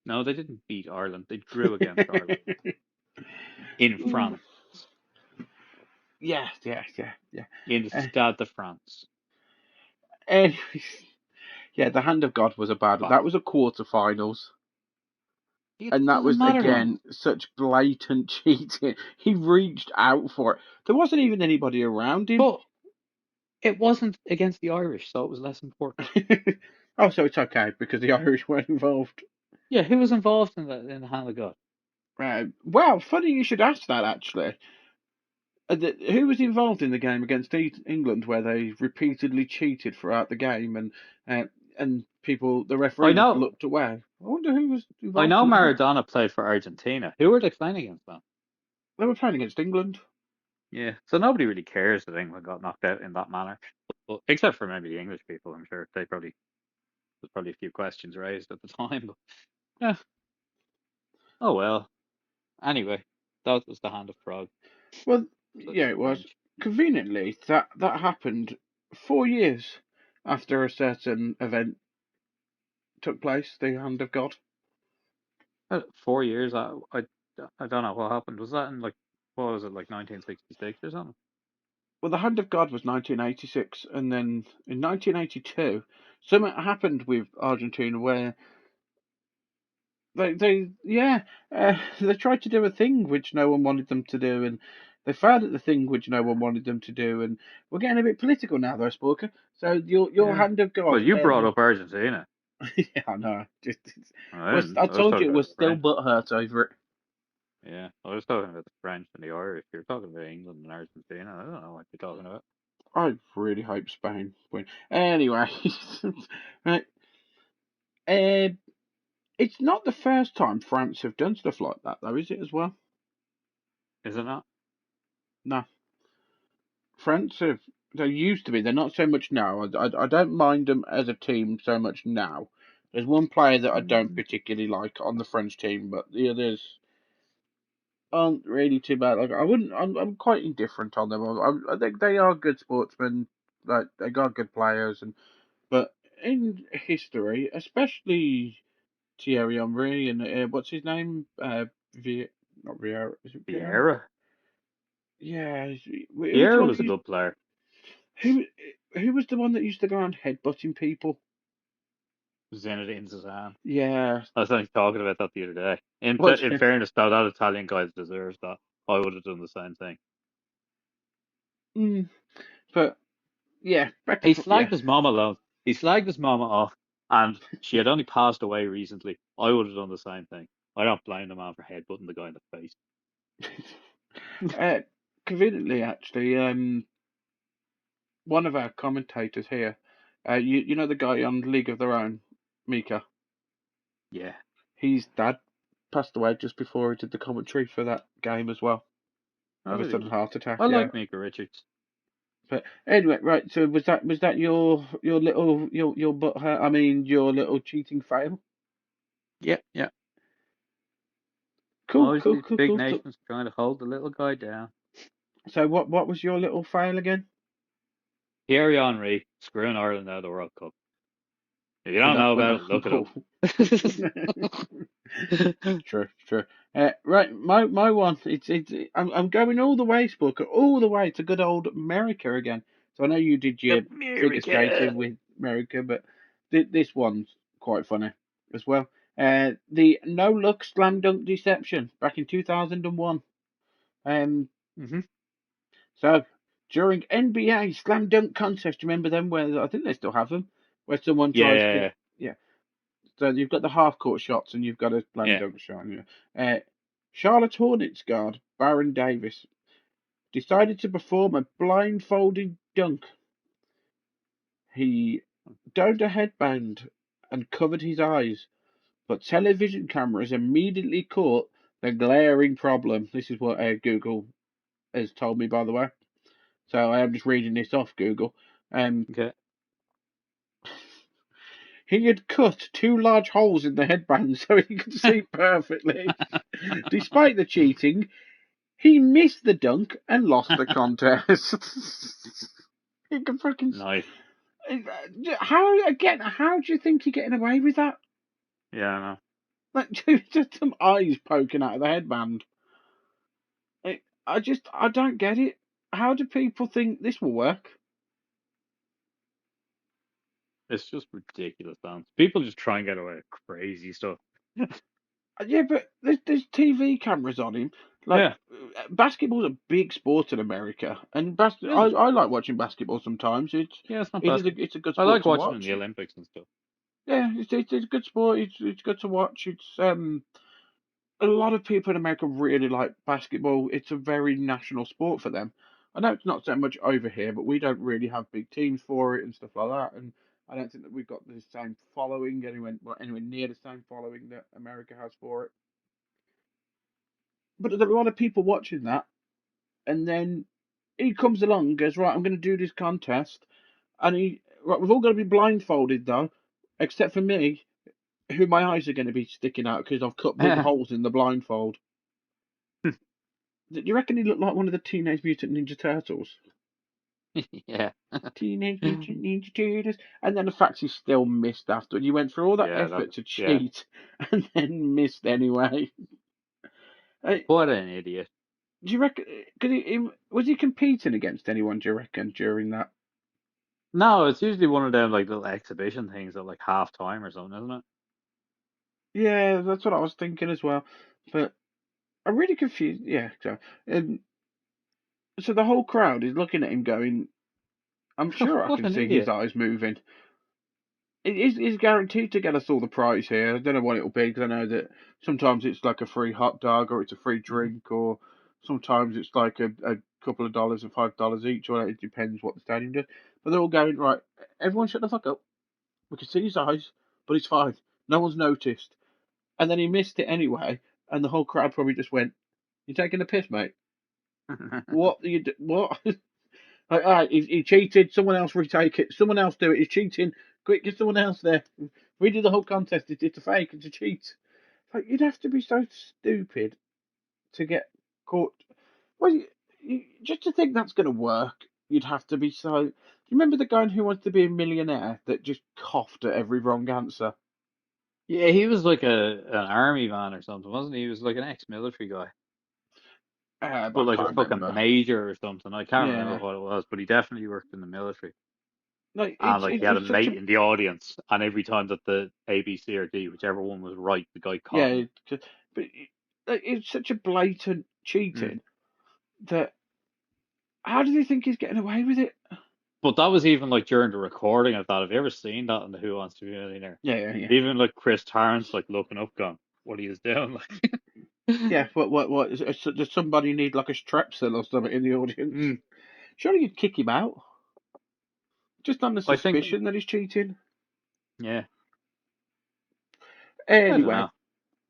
No, they didn't beat Ireland. They drew against Ireland in Ooh. France, Yes, yes, yeah, yeah. in the Uh, Stade de France. anyways, yeah, the hand of God was a bad. But That was a quarterfinals, it and that doesn't was matter, man. again such blatant cheating. He reached out for it. There wasn't even anybody around him. But it wasn't against the Irish, so it was less important. Oh, so it's okay because the Irish weren't involved. Yeah, who was involved in the hand of God? Well, funny you should ask that actually. Who was involved in the game against England where they repeatedly cheated throughout the game uh, and the I referee just know, looked away? I wonder who was I involved know in that. Maradona played for Argentina. Who were they playing against then? They were playing against England. Yeah, so nobody really cares that England got knocked out in that manner, but except for maybe the English people. I'm sure there's probably a few questions raised at the time, but yeah. Oh well. Anyway, that was the hand of frog. Well, Such yeah, it was. strange. Conveniently, that happened 4 years after a certain event took place, the Hand of God. 4 years. I don't know what happened. Was that in like what was it like 1966 or something? Well, the Hand of God was 1986, and then in 1982, something happened with Argentina where they tried to do a thing which no one wanted them to do, and they failed at the thing which no one wanted them to do, and we're getting a bit political now, though, Sporka. So your Yeah. Hand of Well, God, you brought up Argentina. yeah, I know. I didn't. I I was told you talking it about was the still French. butthurt over it. Yeah, I was talking about the French and the Irish. You're talking about England and Argentina. I don't know what you're talking about. I really hope Spain win. Anyway, right. Uh, it's not the first time France have done stuff like that, though, is it? As well? Is it not? No, France have. They used to be. They're not so much now. I don't mind them as a team so much now. There's one player that I don't Mm, particularly like on the French team, but the others aren't really too bad. Like I wouldn't. I'm quite indifferent on them. I think they are good sportsmen. Like they got good players, but in history, especially Thierry Henry and what's his name? Not Vieira. Is it Vieira? Vieira. Yeah. Who was the Vieira one was that a used good player. who who was the one that used to go around headbutting people? Zinedine Zidane. Yeah. I was only talking about that the other day. What's In fairness, though, that Italian guy deserves that. I would have done the same thing. mm, but yeah, He yeah. slagged his mama alone. He slagged his mama off, and she had only passed away recently. I would have done the same thing. I don't blame the man for headbutting the guy in the face. uh, Conveniently, actually, one of our commentators here, you know the guy on League of Their Own, Mika. Yeah. His dad passed away just before he did the commentary for that game as well Oh, of a did he? sudden heart I attack. Yeah. like Mika Richards. But anyway, right. So was that your little your butt hurt? I mean your little cheating fail. Yeah, yeah. Cool, Always cool, these cool, big cool. So, nations trying to hold the little guy down. so what was your little fail again? Thierry Henry screwing Ireland out of the World Cup. If you With don't that, know with about it, look that it up. True, true. Right, my one. I'm going all the way, Sporka, all the way to good old America again. So I know you did your figure America. skating with America, but this one's quite funny as well. The no luck slam dunk deception back in 2001. Um, Hmm. so during NBA slam dunk contest, remember them? Where I think they still have them, where someone tries to, Yeah, yeah. So you've got the half court shots and you've got a slam yeah. dunk shot. Yeah. Charlotte Hornets guard Baron Davis decided to perform a blindfolded dunk. He donned a headband and covered his eyes, but television cameras immediately caught the glaring problem. This is what Google has told me, by the way. So I am just reading this off Google. Um, Okay. he had cut two large holes in the headband so he could see perfectly. Despite the cheating, he missed the dunk and lost the contest. He can fucking. Nice. How again? How do you think you're getting away with that? Yeah, I know. Like just some eyes poking out of the headband. I don't get it. How do people think this will work? It's just ridiculous, man. People just try and get away with crazy stuff. Yeah, but there's TV cameras on him. Like Yeah, basketball's a big sport in America, and is it? I like watching basketball sometimes. Yeah, it's not bad. It's a good I sport like to watching in the watch. Olympics and stuff. Yeah, it's a good sport. It's good to watch. It's a lot of people in America really like basketball. It's a very national sport for them. I know it's not so much over here, but we don't really have big teams for it and stuff like that. And I don't think that we've got the same following, anywhere near the same following that America has for it. But there's a lot of people watching that, and then he comes along and goes, right, I'm going to do this contest, and right, we've all got to be blindfolded though, except for me, who my eyes are going to be sticking out because I've cut big holes in the blindfold. Do you reckon he looked like one of the Teenage Mutant Ninja Turtles? Yeah. Teenage Mutant Ninja Turtles. And then the fact he still missed afterward. You went through all that Yeah, that. effort to Yeah. cheat and then missed anyway. Do What an idiot. you reckon? Cause was he competing against anyone? Do you reckon during that? No, it's usually one of them like little exhibition things at like half time or something, isn't it? Yeah, that's what I was thinking as well. But I'm really confused. Yeah, so the whole crowd is looking at him, going, "I'm sure I What can an see his idiot. eyes moving." He's guaranteed to get us all the prize here. I don't know what it'll be because I know that sometimes it's like a free hot dog or it's a free Mhm. drink or sometimes it's like a couple of dollars and $5 each, or it depends what the stadium does. But they're all going, right, everyone shut the fuck up. We can see his eyes, but he's fine. No one's noticed. And then he missed it anyway, and the whole crowd probably just went, "You taking a piss, mate? What are you what?" Like, all right, he cheated. Someone else retake it. Someone else do it. He's cheating. Quick, get someone else there. We did the whole contest. It's a fake. It's a cheat. Like, you'd have to be so stupid to get caught. Well, just to think that's going to work, you'd have to be so. You remember the guy who wants to be a millionaire that just coughed at every wrong answer? Yeah, he was like an army man or something, wasn't he? He was like an ex-military guy, But but I like a can't fucking remember. major or something. I can't remember Yeah, what it was, but he definitely worked in the military. like And like he had a it's such mate a in the audience, and every time that the A, B, C, or D, whichever one was right, the guy yeah, caught him. but it's such a blatant Mm. cheating that how does he think he's getting away with it? But that was even like during the recording of that. Have you ever seen that on the Who Wants to Be a Millionaire? Yeah, yeah, yeah. Even like Chris Tarrant's like looking up, going, "What he is doing?" Like, Yeah, what? Does somebody need like a strepsil or something in the audience? mm, Surely you'd kick him out, just on the I think, suspicion that he's cheating. yeah, I don't Anyway, know.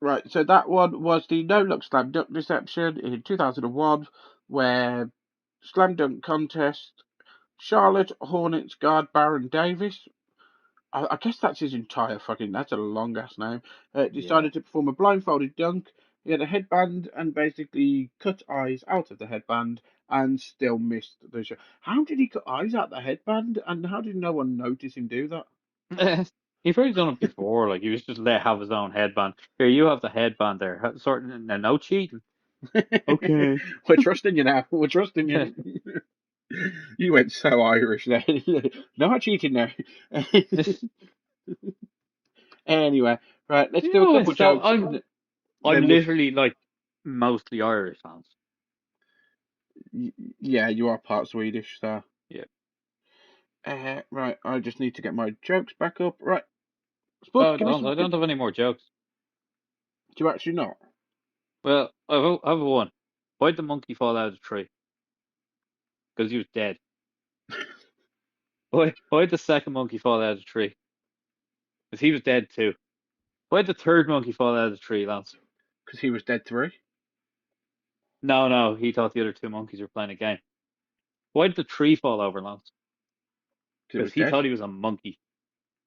right, so that one was the No Look Slam Dunk Deception in 2001, where Slam Dunk contest, Charlotte Hornets guard Baron Davis, I guess that's his entire fucking. That's a long ass name. Yeah. Decided to perform a blindfolded dunk. He had a headband and basically cut eyes out of the headband and still missed the shot. How did he cut eyes out the headband? And how did no one notice him do that? He's already done it before. Like he was just let have his own headband. Here, you have the headband there. Sort of, no cheating. Okay. We're trusting you now. We're trusting you. You went so Irish there. Not cheating now. Anyway, right, let's You do a know, couple it's so jokes. I'm Then we'll. literally like mostly Irish fans. Yeah, you are part Swedish, so. Yeah. Right, I just need to get my jokes back up. Right, Oh, Sporka, Lance, I don't have any more jokes. do you actually not? Well, I have one. Why'd the monkey fall out of the tree? Because he was dead. Why'd the second monkey fall out of the tree? Because he was dead too. Why'd the third monkey fall out of the tree, Lance? Because he was dead three. No, no, he thought the other two monkeys were playing a game. Why'd the tree fall over, Lance? Because he Because was he dead. thought he was a monkey.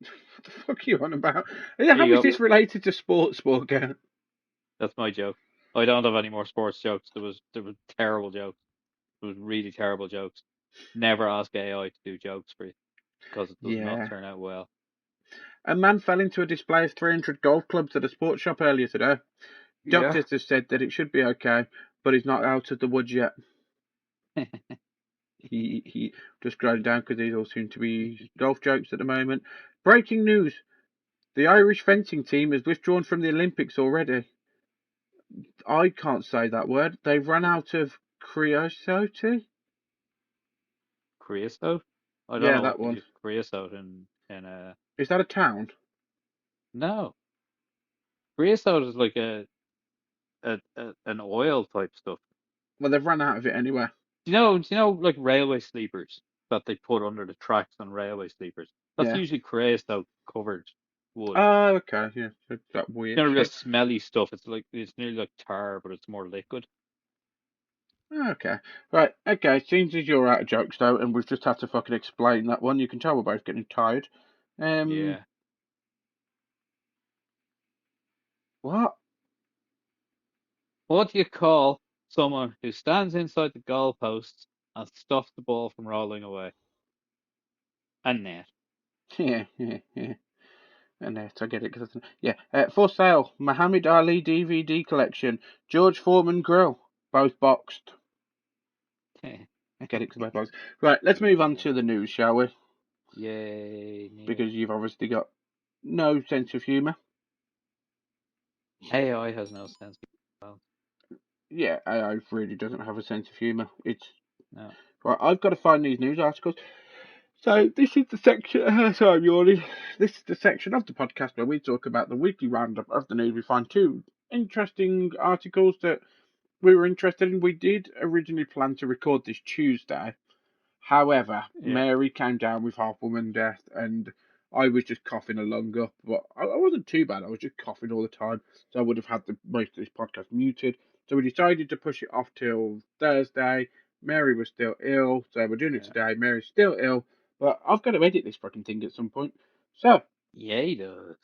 What the fuck are you on about? Yeah, There how you is go. this related to sports, Sporka? That's my joke. I don't have any more sports jokes. There was terrible jokes. There was really terrible jokes. Never ask AI to do jokes for you because it does not Yeah. turn out well. A man fell into a display of 300 golf clubs at a sports shop earlier today. Yeah. Doctors have said that it should be okay, but he's not out of the woods yet. He just going down because these all seem to be golf jokes at the moment. Breaking news: the Irish fencing team has withdrawn from the Olympics already. I can't say that word. They've run out of creosote. Creosote? I don't Yeah, know what that to one. use creosote in a Is that a town? no. Creosote is like an oil type stuff. Well, they've run out of it anyway. Do you know like railway sleepers that they put under the tracks on railway sleepers? That's Yeah. usually creosote covered wood. Oh, okay. Yeah, so that weird You know, real shit. smelly stuff. It's nearly like tar, but it's more liquid. Okay. Right. Okay. Seems as you're out of jokes though, and we've just had to fucking explain that one. You can tell we're both getting tired. Um. Yeah. What? What do you call someone who stands inside the goalposts and stops the ball from rolling away? A net. Yeah. Yeah. Yeah. And I get it because yeah. For sale, Muhammad Ali DVD collection, George Foreman grill, both boxed. Get it because both boxed. Right. Let's move on to Yeah. the news, shall we? Yay, news. Because you've obviously got no sense of humour. AI has no sense. Well, Yeah, AI really doesn't have a sense of humour. It's no. right. I've got to find these news articles. So this is the section. Sorry, I'm yawning. This is the section of the podcast where we talk about the weekly roundup of the news. We find two interesting articles that we were interested in. We did originally plan to record this Tuesday. However, Yeah. Mary came down with half woman death, and I was just coughing along up. But I wasn't too bad. I was just coughing all the time, so I would have had the most of this podcast muted. So we decided to push it off till Thursday. Mary was still ill, so we're doing it Yeah. today. Mary's still ill, but I've got to edit this fucking thing at some point. So, Yay does.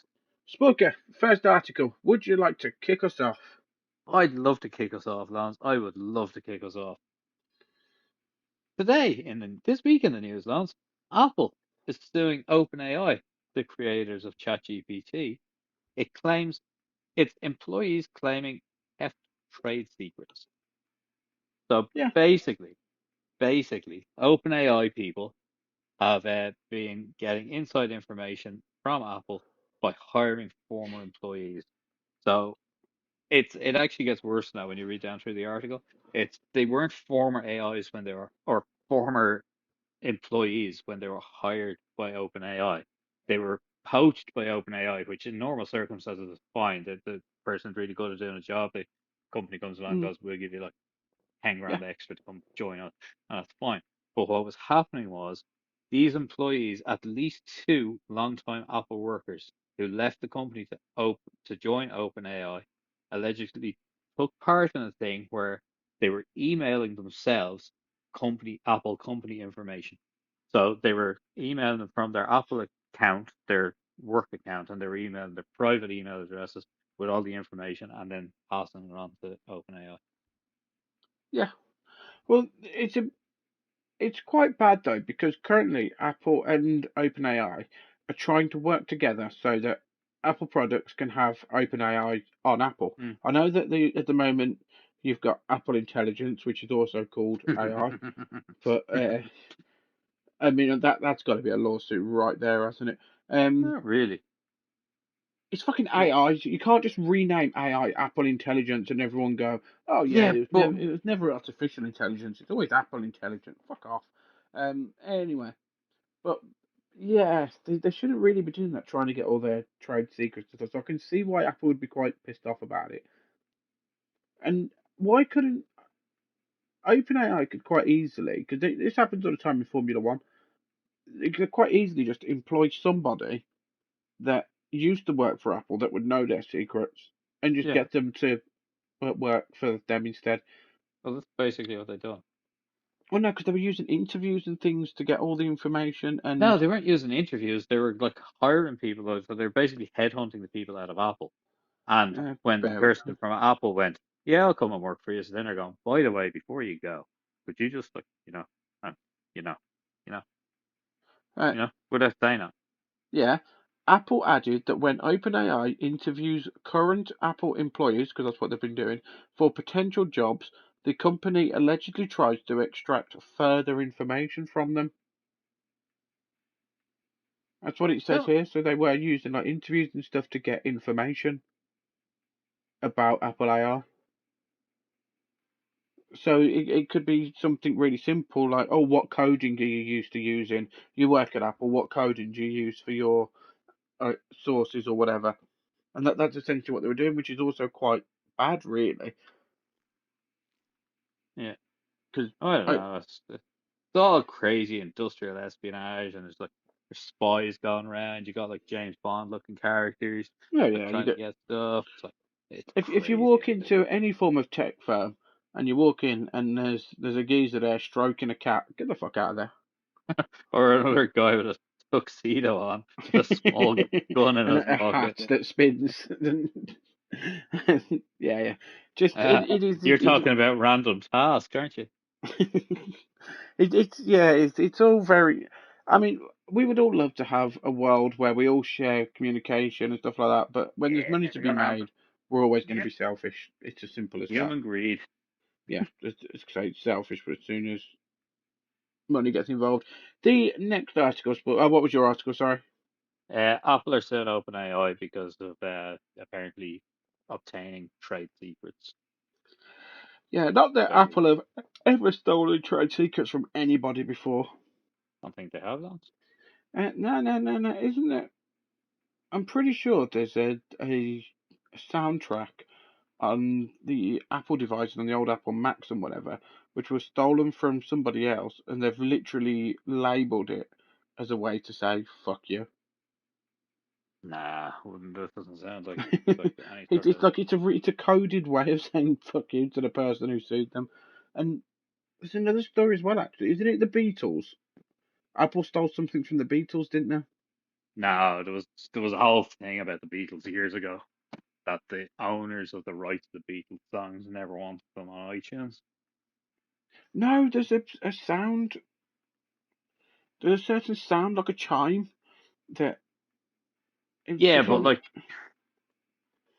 Sporka, first article. Would you like to kick us off? I'd love to kick us off, Lance. I would love to kick us off. Today, this week in the news, Lance, Apple is suing OpenAI, the creators of ChatGPT. It claims its employees claiming theft trade secrets. So Yeah, basically, OpenAI people have been getting inside information from Apple by hiring former employees. So it actually gets worse now when you read down through the article. They weren't former AIs when they were or former employees when they were hired by OpenAI. They were poached by OpenAI, which in normal circumstances is fine. That the person's really good at doing a job. The company comes along and mm, goes, we'll give you like 10 yeah, grand extra to come join us, and that's fine. But what was happening was these employees, at least two long-time Apple workers who left the company to join OpenAI, allegedly took part in a thing where they were emailing themselves Apple company information. So they were emailing them from their Apple account, their work account, and they were emailing their private email addresses with all the information and then passing it on to OpenAI. yeah. Well, it's quite bad though because currently Apple and OpenAI are trying to work together so that Apple products can have OpenAI on Apple. Hmm. I know that at the moment you've got Apple Intelligence, which is also called AI, but I mean that's got to be a lawsuit right there, hasn't it? Um, Not really. it's fucking AI. You can't just rename AI Apple Intelligence and everyone go, oh yeah, Yeah, but it was never artificial intelligence. It's always Apple Intelligence. Fuck off. Anyway, but yeah, they shouldn't really be doing that, trying to get all their trade secrets and stuff. So I can see why Apple would be quite pissed off about it. And why couldn't OpenAI could quite easily, because this happens all the time in Formula One, they could quite easily just employ somebody that used to work for Apple that would know their secrets and just yeah, get them to work for them instead. well, that's basically what they done. Well, no, because they were using interviews and things to get all the information No, and they weren't using interviews. They were like hiring people out. So they're basically headhunting the people out of Apple. And when the fair person enough. from Apple went, "Yeah, I'll come and work for you," so then they're going, "By the way, before you go, could you just like, um, you know, you know, Uh, without saying that." yeah, Apple added that when OpenAI interviews current Apple employees, because that's what they've been doing, for potential jobs, the company allegedly tries to extract further information from them. That's what it says Well, here. So they were using like interviews and stuff to get information about Apple AI. So it could be something really simple like, oh, what coding are you used to using? You work at Apple, what coding do you use for your sources or whatever? And that's essentially what they were doing, which is also quite bad, really, yeah, because I don't I know. It's all crazy industrial espionage, and there's spies going around. You got like James Bond looking characters yeah, like yeah, you trying to get get stuff. It's like it's if you crazy walk out there. into any form of tech firm and you walk in and there's a geezer there stroking a cat, get the fuck out of there. Or another guy with a tuxedo on, with a small gun in And his a pocket. hat that spins. Yeah, yeah. Just it is You're talking about random tasks, aren't you? it's yeah, it's all very. I mean, we would all love to have a world where we all share communication and stuff like that. But when there's money to be Yeah, made, we're always going to yeah. be selfish. It's as simple as that. Human greed. Yeah, it's selfish, but as soon as money gets involved, the next article. What was your article? Sorry. Apple are suing OpenAI because of apparently obtaining trade secrets. Yeah, not that So Apple have ever stolen trade secrets from anybody before. I don't think they have that. No, no, no, no. Isn't it? I'm pretty sure there's a soundtrack on the Apple devices, on the old Apple Macs and whatever, which was stolen from somebody else, and they've literally labelled it as a way to say "fuck you." Nah, that doesn't sound like any sort It's of. like it's a coded way of saying "fuck you" to the person who sued them. And there's another story as well, actually. Isn't it the Beatles? Apple stole something from the Beatles, didn't they? No, there was a whole thing about the Beatles years ago that the owners of the rights to the Beatles songs never wanted them on iTunes. No, there's a sound. There's a certain sound like a chime that it's Yeah, just but one. like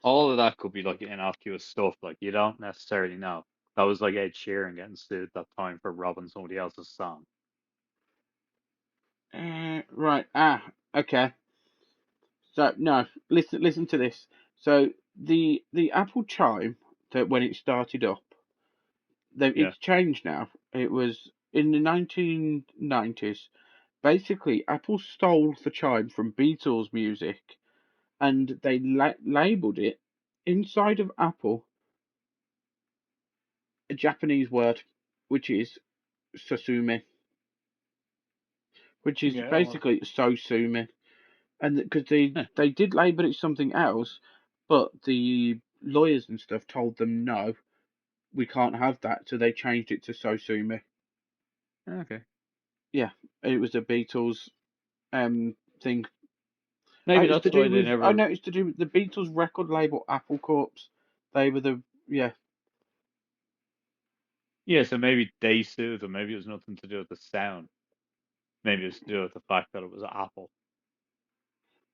all of that could be like innocuous stuff. Like you don't necessarily know. That was like Ed Sheeran getting sued that time for robbing somebody else's song. Right. Okay. So no, listen to this. So the Apple chime that when it started up, Yeah. it's changed now. It was in the 1990s. Basically, Apple stole the chime from Beatles music, and they labeled it inside of Apple a Japanese word, which is Sasumi, which is Yeah, well, basically so sue, and because huh, they did label it something else, but the lawyers and stuff told them no, we can't have that, so they changed it to So Sue Me. okay. Yeah, it was a Beatles thing. Maybe It's to that's why do they with I never. know it's to do with the Beatles record label Apple Corps. They were the yeah. Yeah, so maybe they sued them. Maybe it was nothing to do with the sound. Maybe it was to do with the fact that it was Apple.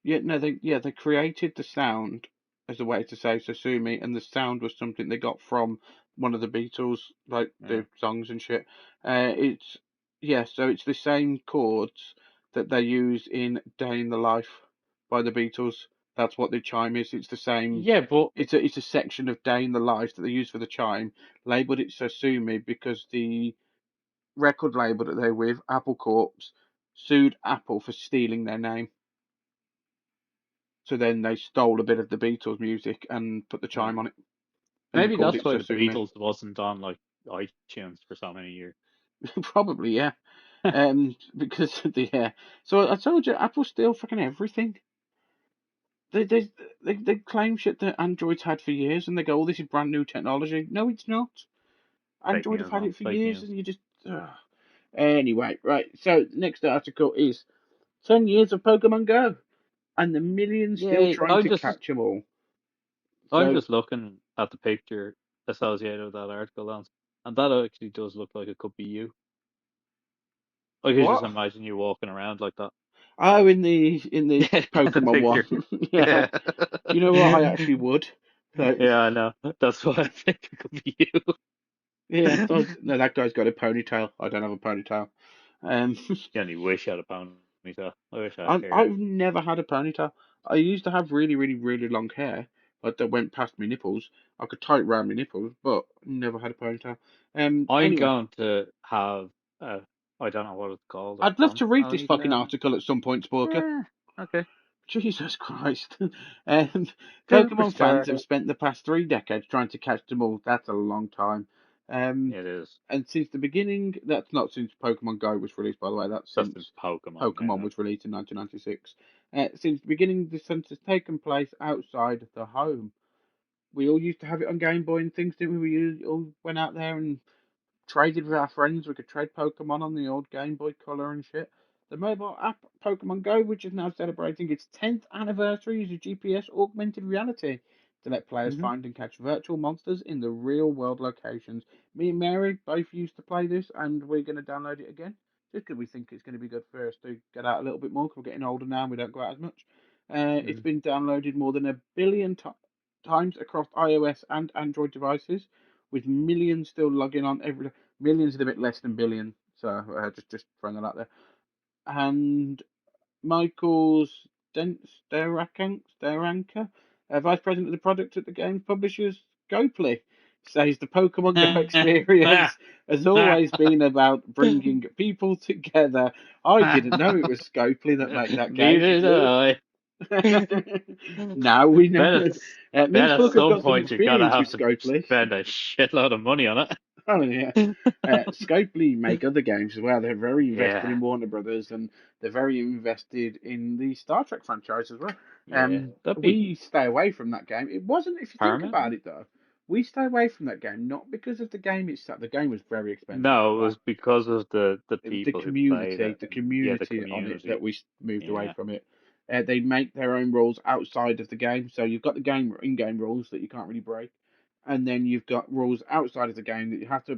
they created the sound as a way to say Sasumi, and the sound was something they got from one of the Beatles, like Yeah. the songs and shit. It's so it's the same chords that they use in Day in the Life by the Beatles. That's what the chime is. It's the same. Yeah, but It's a section of Day in the Life that they use for the chime. Labeled it Sasumi because the record label that they're with, Apple Corps, sued Apple for stealing their name. So then they stole a bit of the Beatles music and put the chime uh, on it and maybe called that's it why the Sasumi. Beatles wasn't on like iTunes for so many years. Probably, yeah. Because of the So I told you, Apple steal fucking everything. They, they they claim shit that Android's had for years, and they go, "Oh, this is brand new technology." No, it's not. Fake Android have news, had man. it for Fake years, news. and you just. Anyway, right. So next article is 10 years of Pokemon Go, and the millions still Yeah, trying to catch them all. I'm So just looking at the picture associated with that article, Lance, and that actually does look like it could be you. I could just what? imagine you walking around like that. Oh, in the Yeah, the Pokemon picture. one. Yeah. Yeah. You know what? I actually would. So Yeah, I know. That's why I think it could be you. yeah, no, that guy's got a ponytail. I don't have a ponytail. Um, You only wish I had a ponytail. I wish I had hair. I've never had a ponytail. I used to have really, really, really long hair, like that went past my nipples. I could tie it around my nipples, but never had a ponytail. I'm Anyway, going to have a, I don't know what it's called, a I'd love front to read this fucking ponytail. article at some point, Sporka. Yeah, okay. Jesus Christ. Um, Pokemon fans Superstar. have spent the past 3 decades trying to catch them all. That's a long time. Um, It is. and since the beginning, that's not since Pokemon Go was released, by the way, that's That's in since Pokemon. Pokemon was released in 1996. Since the beginning, the hunt has taken place outside the home. We all used to have it on Game Boy and things, didn't we? All went out there and traded with our friends. We could trade Pokemon on the old Game Boy Color and shit. The mobile app Pokemon Go, which is now celebrating its 10th anniversary, uses GPS augmented reality to let players Mm-hmm. find and catch virtual monsters in the real world locations. Me and Mary both used to play this, and we're going to download it again just because we think it's going to be good for us to get out a little bit more because we're getting older now and we don't go out as much. It's Mm-hmm. been downloaded more than a billion times across iOS and Android devices, with millions still logging on every. Millions is a bit less than billion, so just throwing that out there. And Michael Steranka, vice president of the product at the game publishers Scopely, says the Pokemon Go experience has always been about bringing people together. I didn't know it was Scopely that made that game. Neither did I. Now we know. Then Me and then at Spook have some got some point you're gonna experience have with to Scopely. spend a shitload of money on Oh yeah. Scopely make other games as well. They're very invested Yeah, in Warner Brothers and they're very invested in the Star Trek franchise as well. yeah. That'd be We stay away from that game. It wasn't, if you think Paramount. about it though, we stay away from that game not because of the game itself. The game was very expensive for No, it that. was because of the It was the people who played community, it. the Yeah, the community on it that community. we moved away Yeah. from it. They make their own rules outside of the game, so you've got the game in-game rules that you can't really break, and then you've got rules outside of the game that you have to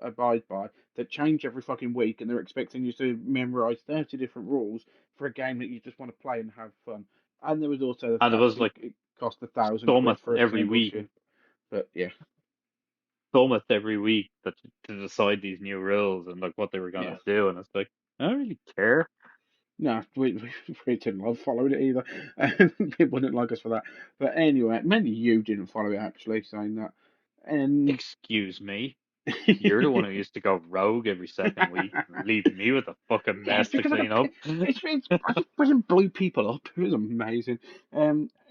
abide by that change every fucking week, and they're expecting you to memorize 30 different rules for a game that you just want to play and have fun. And there was also the And there fact was that like it cost 1,000 quid summits for a every single week. ship. But yeah, Summits every week that to decide these new rules and like what they were yeah. gonna do, and it's like I don't really care. No, we didn't love following it either. People didn't like us for that. But anyway, mainly you didn't follow it actually, saying that. And Excuse me. You're the one who used to go rogue every second week and leave me with a fucking yeah, mess to because I clean got up. I just went blew people up. It was amazing.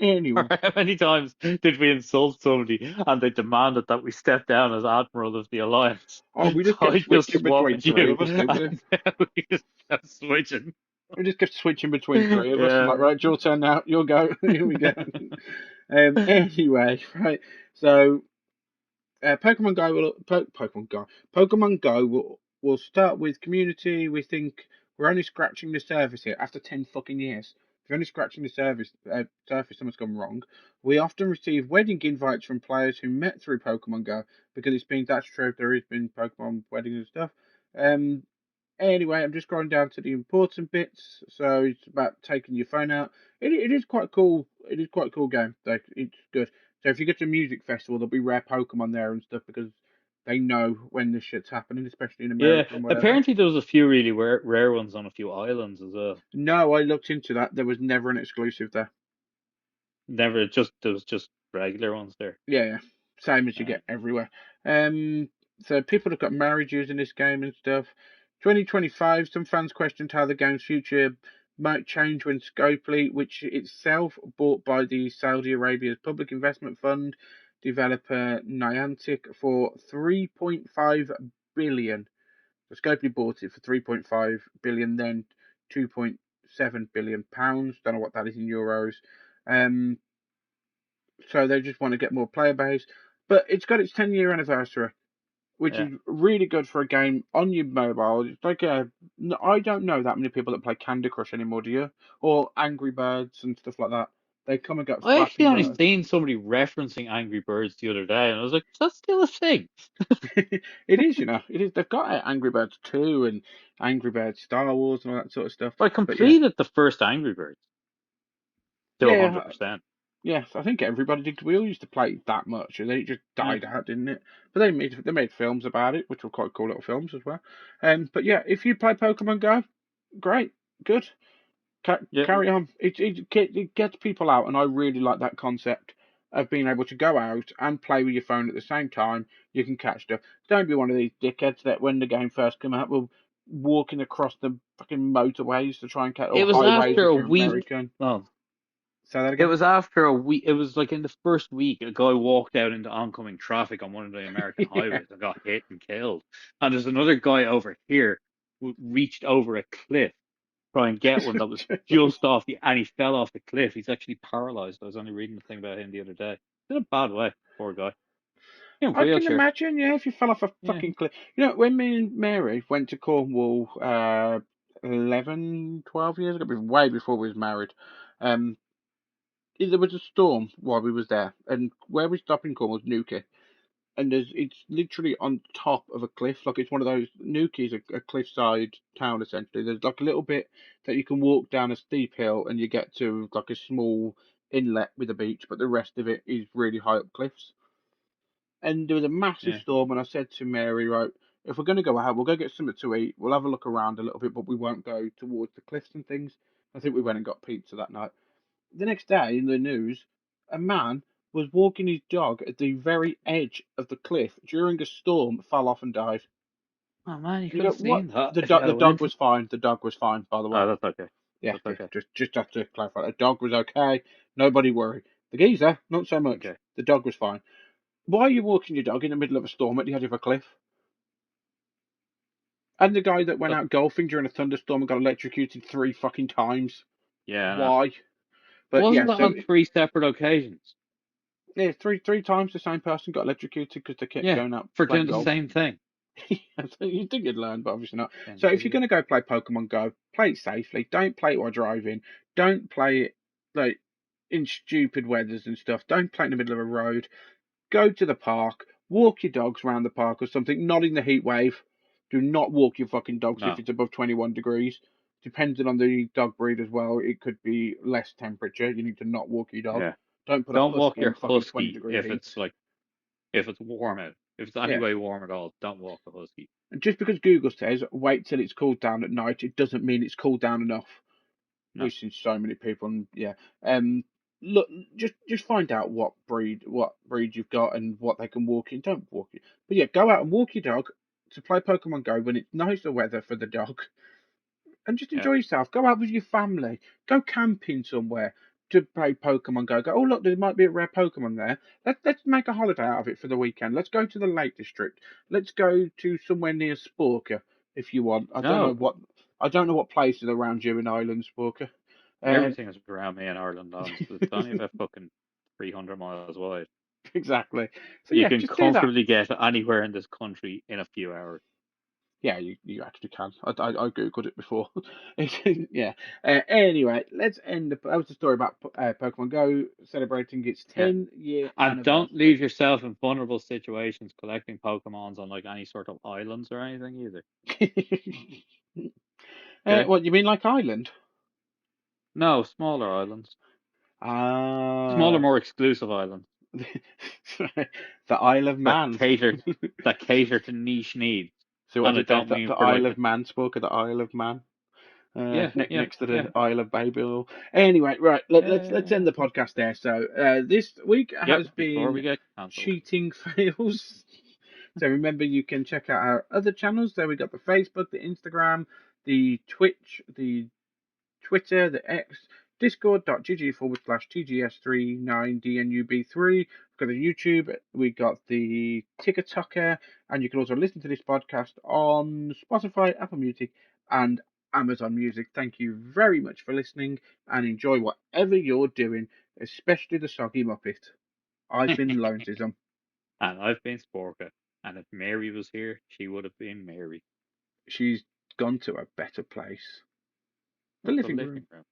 Anyway, How many times did we insult somebody and they demanded that we step down as Admiral of the Alliance? oh, we just kept I just switching between swapped three you of us, didn't we? and we just kept switching. We just kept switching between three of us. Yeah. Like, right, it's your turn now. You'll go. Here we go. Anyway, right. So Pokemon Go will start with community. We think we're only scratching the surface here after 10 fucking years. If you're only scratching the surface, something's gone wrong. We often receive wedding invites from players who met through Pokemon Go because that's true. There has been Pokemon weddings and stuff. Um, Anyway, I'm just going down to the important bits. So it's about taking your phone out. It is quite cool. It is quite a cool game. Like, it's good. So if you get to a music festival, there'll be rare Pokemon there and stuff because they know when this shit's happening, especially in Yeah, America and whatever. apparently there was a few really rare ones on a few islands as well. No, I looked into that. There was never an exclusive there. Never just there was just regular ones there. Yeah, yeah. Same as you Uh, get everywhere. Um, so people have got marriage using this game and stuff. 2025, some fans questioned how the game's future might change when Scopely, which itself bought by the Saudi Arabia's public investment fund developer Niantic for 3.5 billion. So Scopely bought it for 3.5 billion, then 2.7 billion pounds. Don't know what that is in euros. Um, so they just want to get more player base. But it's got its 10-year anniversary, which yeah. is really good for a game on your mobile. It's like I don't know that many people that play Candy Crush anymore, do you? Or Angry Birds and stuff like that. They come and go I Flappy actually only Bird. seen somebody referencing Angry Birds the other day, and I was like, "Is that still a thing?" It is, It is. They've got Angry Birds 2 and Angry Birds Star Wars and all that sort of stuff. I But yeah, completed the first Angry Birds to yeah, 100%. yes. I think everybody did. We all used to play it that much, and then it just Yeah, died out, didn't it? But they made films about it, which were quite cool little films as well. But yeah, if you play Pokemon Go, great, good. yeah. Carry on. It gets people out, and I really like that concept of being able to go out and play with your phone at the same time. You can catch stuff. Don't be one of these dickheads that when the game first came out were walking across the fucking motorways to try and catch, or It was highways after if a you're week. American. Well, Say that it again. was after a week. It was like in the first week, a guy walked out into oncoming traffic on one of the American Yeah. highways and got hit and killed. And there's another guy over here who reached over a cliff to try and get one that was just off and he fell off the cliff. He's actually paralyzed. I was only reading a thing about him the other day. In a bad way, poor guy. In a I can wheelchair. imagine, yeah, if you fell off a Yeah. fucking cliff. When me and Mary went to Cornwall 11, 12 years ago, way before we was married, um, there was a storm while we was there, and where we stopped in Cornwall was Newquay, and it's literally on top of a cliff, like it's one of those. Newquay's a cliffside town essentially. There's like a little bit that you can walk down a steep hill, and you get to like a small inlet with a beach, but the rest of it is really high up cliffs. And there was a massive Yeah. storm, and I said to Mary, right, if we're going to go out, we'll go get something to eat. We'll have a look around a little bit, but we won't go towards the cliffs and things. I think we went and got pizza that night. The next day in the news, a man was walking his dog at the very edge of the cliff during a storm, fell off and died. Oh man, you And you could go, have what? seen that The if you dog, had the a dog went. was fine. The dog was fine, by the way. Oh, that's okay. Yeah, That's yeah. okay. Just have to clarify. The dog was okay. Nobody worry. The geezer, not so much. Okay. The dog was fine. Why are you walking your dog in the middle of a storm at the edge of a cliff? And the guy that went That, out golfing during a thunderstorm and got electrocuted 3 fucking times. yeah, no. Why? But Wasn't yeah, that so on three separate occasions? yeah, three times the same person got electrocuted because they kept Yeah, going out for playing doing the golf. same thing. So you'd think you'd learn, but obviously not. Fucking So if you're idiot. going to go play Pokemon Go, play it safely. Don't play it while driving. Don't play it like in stupid weathers and stuff. Don't play it in the middle of a road. Go to the park. Walk your dogs around the park or something. Not in the heat wave. Do not walk your fucking dogs if No. it's above 21 degrees. Depending on the dog breed as well, it could be less temperature. You need to not walk your dog. Yeah. Don't put a Don't walk husky your in fucking 20 husky degree if heat. it's like if it's warm out. If it's Yeah. anyway warm at all, don't walk the husky. And just because Google says wait till it's cooled down at night, it doesn't mean it's cooled down enough. No. We've seen so many people, and yeah, um, look, just find out what breed you've got and what they can walk in. Don't walk it, but yeah, go out and walk your dog to play Pokemon Go when it's nicer weather for the dog, and just Yeah. enjoy yourself. Go out with your family. Go camping somewhere to play Pokemon Go. Go, oh look, there might be a rare Pokemon there. Let's make a holiday out of it for the weekend. Let's go to the Lake District. Let's go to somewhere near Sporka if you want. No. I don't know what places around you in Ireland, Sporka. Um, Everything is around me in Ireland, honest. It's only about fucking 300 miles wide. exactly. So You yeah, can just do that. comfortably get anywhere in this country in a few hours. Yeah, you actually can. I googled it before. Yeah. Anyway, let's end. That was the story about Pokemon Go celebrating its Yeah. 10-year And don't anniversary. leave yourself in vulnerable situations collecting Pokemons on like any sort of islands or anything either. Okay? What you mean, like Ireland? No, smaller islands. Smaller, Ah, more exclusive islands the Isle of that Man. cater to niche needs. So what And is I it? don't The mean for Isle like of Man, Sporka, the Isle of Man. yeah, yeah, Next to yeah. the Isle of Babel. Anyway, right. Let's end the podcast there. So this week Yep, has before we been get cancelled. cheating fails. So remember, you can check out our other channels. So we got the Facebook, the Instagram, the Twitch, the Twitter, the X, discord.gg/TGS39DNUB3. We've got the YouTube, we got the TikToker, and you can also listen to this podcast on Spotify, Apple Music, and Amazon Music. Thank you very much for listening and enjoy whatever you're doing, especially the soggy Muppet. I've been Loanzism. And I've been Sporka. And if Mary was here, she would have been Mary. She's gone to a better place. The Well, the living living room. room.